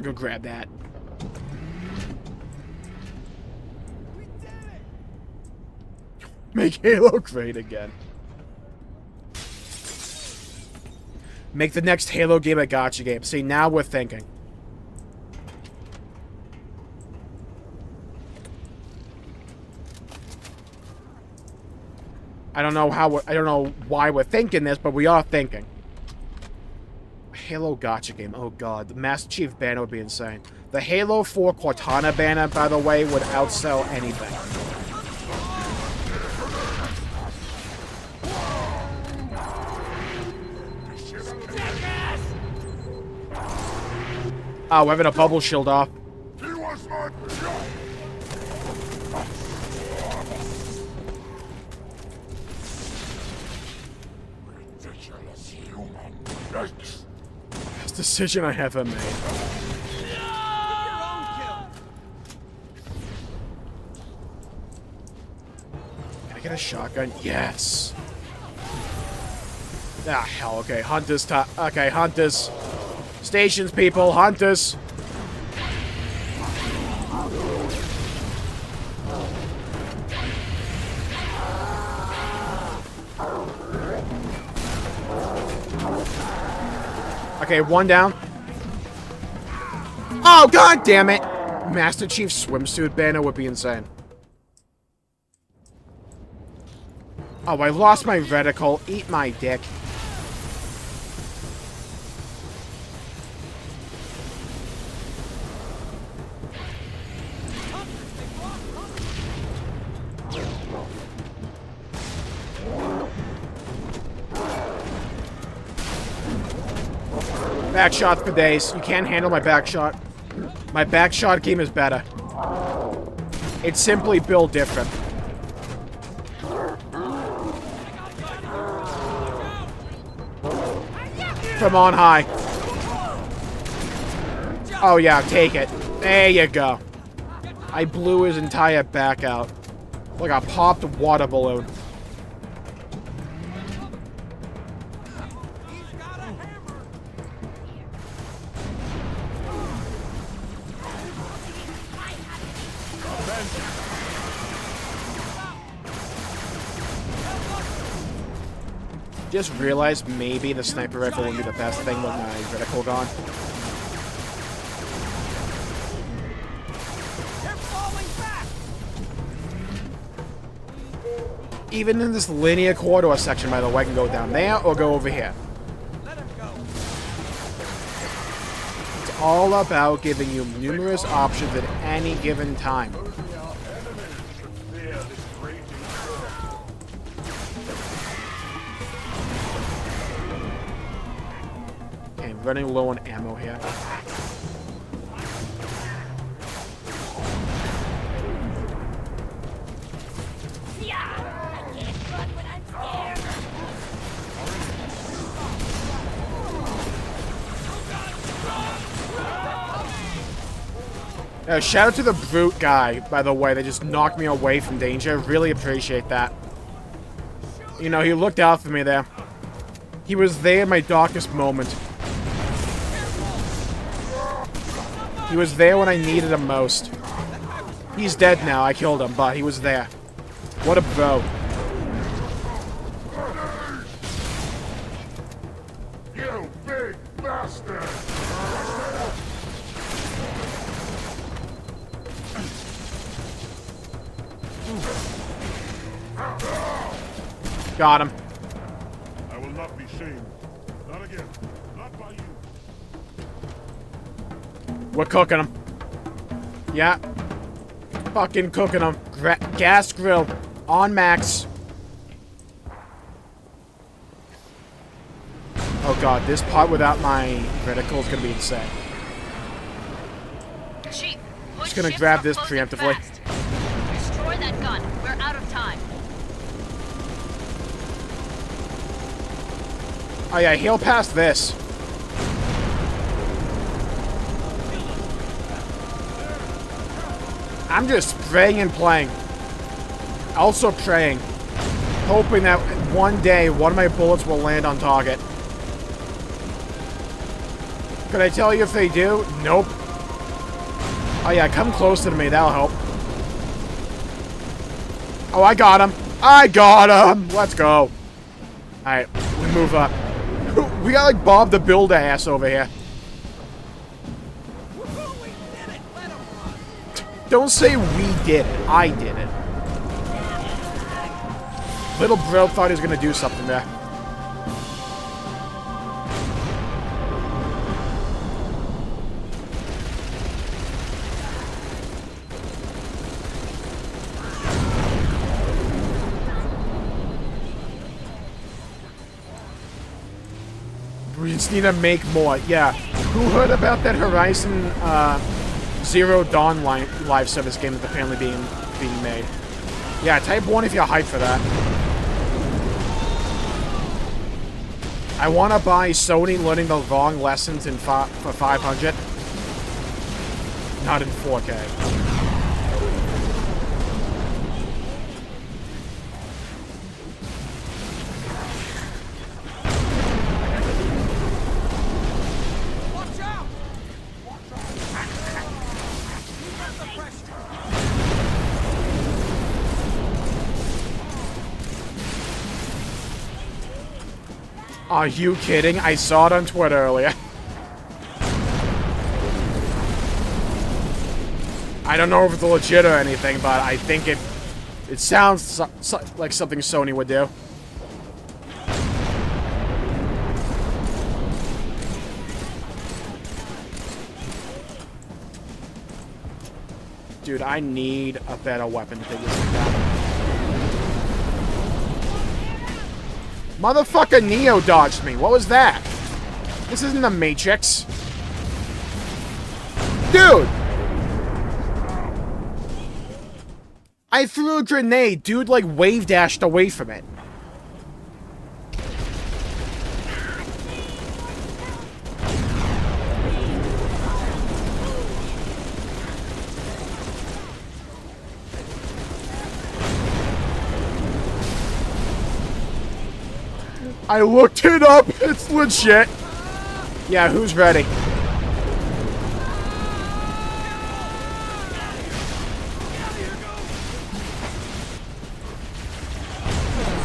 Go grab that. Make Halo great again. Make the next Halo game a gacha game. See, now we're thinking. I don't know why we're thinking this, but we are thinking. Halo gacha game. Oh god, the Master Chief banner would be insane. The Halo 4 Cortana banner, by the way, would outsell anything. Oh, we're having a bubble shield off. Best decision I ever made. Can I get a shotgun? Yes. Ah, hell, okay. Hunters time. Okay, hunters. Stations, people. Hunters. Okay, one down. Oh, god damn it! Master Chief swimsuit banner would be insane. Oh, I lost my reticle. Eat my dick. Back shot for days. You can't handle my back shot. My back shot game is better. It's simply built different. From on high. Oh yeah, take it. There you go. I blew his entire back out. Like a popped water balloon. Just realized maybe the sniper rifle would be the best thing with my reticle gone. Even in this linear corridor section, by the way, I can go down there or go over here. It's all about giving you numerous options at any given time. Okay, running low on ammo here. Shout out to the brute guy, by the way, that just knocked me away from danger. Really appreciate that. You know, he looked out for me there. He was there in my darkest moment. He was there when I needed him most. He's dead now, I killed him, but he was there. What a bro. Got him. I will not be shamed. Not again. Not by you. We're cooking them. Yeah. Fucking cooking them. Gas grill. On max. Oh god, this part without my reticle is gonna be insane. Chief, Just gonna grab this preemptively. destroy that gun. We're out of time. Oh yeah, heal past this. I'm just praying and playing. Also praying. Hoping that one day one of my bullets will land on target. Could I tell you if they do? Nope. Oh yeah, come closer to me, that'll help. Oh, I got him. I got him! Let's go. Alright, we move up. We got like Bob the Builder ass over here. Don't say we did it. I did it. Little bro thought he was gonna do something there. We just need to make more. Yeah. Who heard about that Horizon Zero Dawn live service game that's apparently being made? Yeah, type 1 if you're hyped for that. I want to buy Sony learning the wrong lessons for 500. Not in 4K. Are you kidding? I saw it on Twitter earlier. I don't know if it's legit or anything, but I think it sounds like something Sony would do. Dude, I need a better weapon to take this thing down. Motherfucker Neo dodged me. What was that? This isn't the Matrix. Dude! I threw a grenade. Dude, like, wave dashed away from it. I looked it up. It's legit. Yeah, who's ready?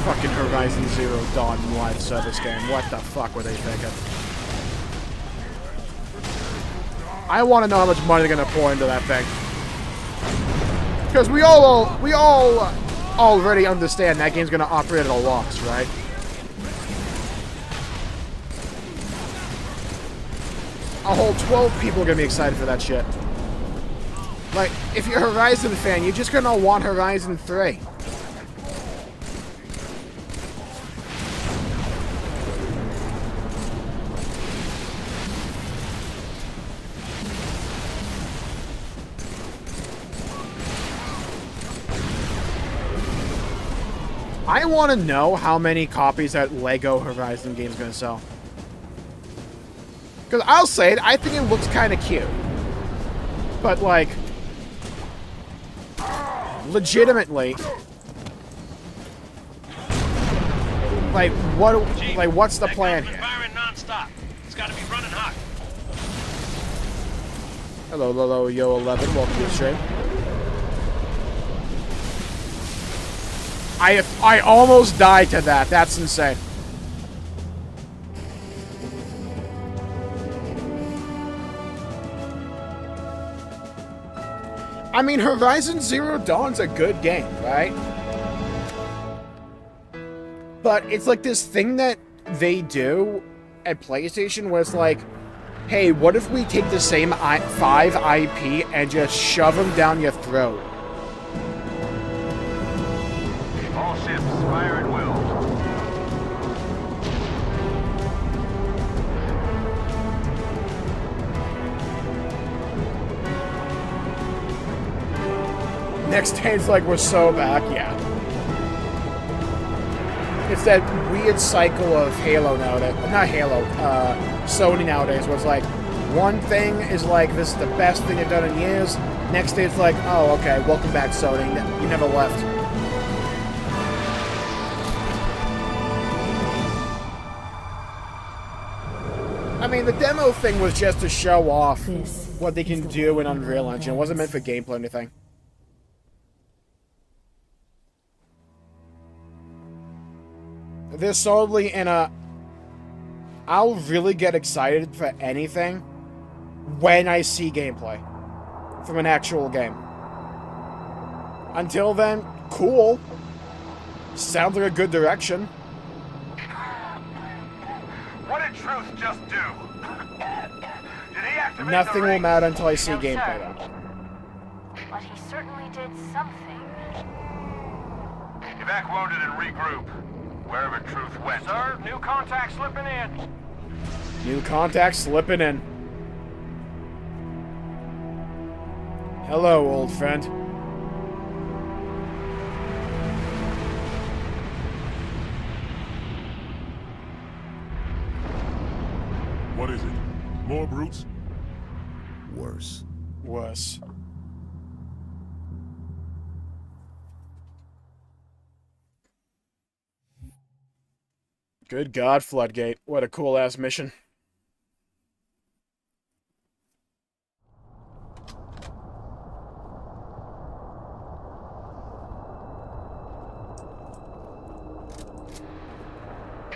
Fucking Horizon Zero Dawn live service game. What the fuck were they thinking? I want to know how much money they're gonna pour into that thing. Because we all already understand that game's gonna operate at a loss, right? A whole 12 people are gonna be excited for that shit. Like, if you're a Horizon fan, you're just gonna want Horizon 3. I want to know how many copies that Lego Horizon game is gonna sell. Because I'll say it, I think it looks kind of cute. But, like, legitimately, like, what's the plan here? It's got to be running hot. Hello, yo 11, welcome to the stream. I almost died to that. That's insane. I mean, Horizon Zero Dawn's a good game, right? But it's like this thing that they do at PlayStation where it's like, hey, what if we take the same 5 IP and just shove them down your throat? All ships, fire at will. Next day, it's like, we're so back, yeah. It's that weird cycle of Halo nowadays. Not Halo, Sony nowadays, where it's like, one thing is like, this is the best thing they've done in years. Next day, it's like, oh, okay, welcome back, Sony. You never left. I mean, the demo thing was just to show off what they can do in Unreal Engine. It wasn't meant for gameplay or anything. They're solidly in a... I'll really get excited for anything when I see gameplay from an actual game. Until then, cool. Sounds like a good direction. What did Truth just do? Did he activate Nothing the will ring? matter until I see No, gameplay, sir. though. But he certainly did something. Evac wounded and regroup. Wherever Truth went. Sir, new contact slipping in. New contact slipping in. Hello, old friend. What is it? More brutes? Worse. Worse. Good God, Floodgate. What a cool-ass mission.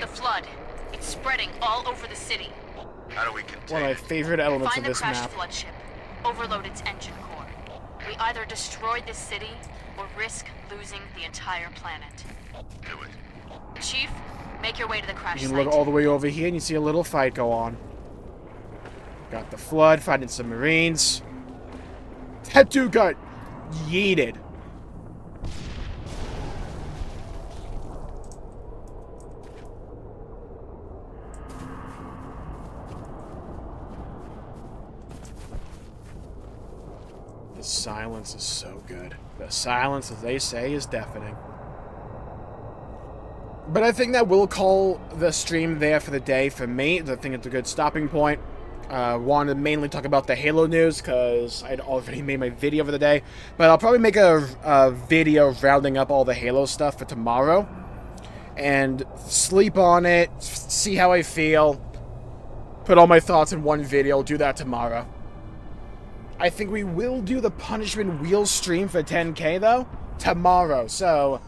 The flood. It's spreading all over the city. How do we contain One of my favorite elements Find of the this crashed map. flood ship. Overload its engine core. We either destroy this city or risk losing the entire planet. Do it. Chief, make your way to the crash You can site. look all the way over here and you see a little fight go on. Got the flood, fighting some Marines. That dude got yeeted. The silence is so good. The silence, as they say, is deafening. But I think that will call the stream there for the day for me. I think it's a good stopping point. Wanted to mainly talk about the Halo news because I'd already made my video for the day. But I'll probably make a video rounding up all the Halo stuff for tomorrow. And sleep on it, see how I feel. Put all my thoughts in one video, do that tomorrow. I think we will do the Punishment Wheel stream for 10K though, tomorrow. So,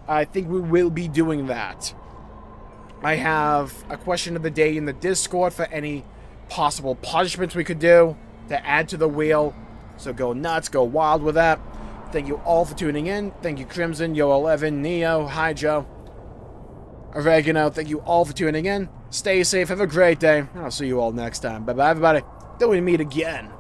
I think we will be doing that. I have a question of the day in the Discord for any possible punishments we could do to add to the wheel. So go nuts, go wild with that. Thank you all for tuning in. Thank you Crimson, Yo11, Neo, Hi Joe, Oregano. Thank you all for tuning in. Stay safe, have a great day, and I'll see you all next time. Bye-bye everybody. Till we meet again.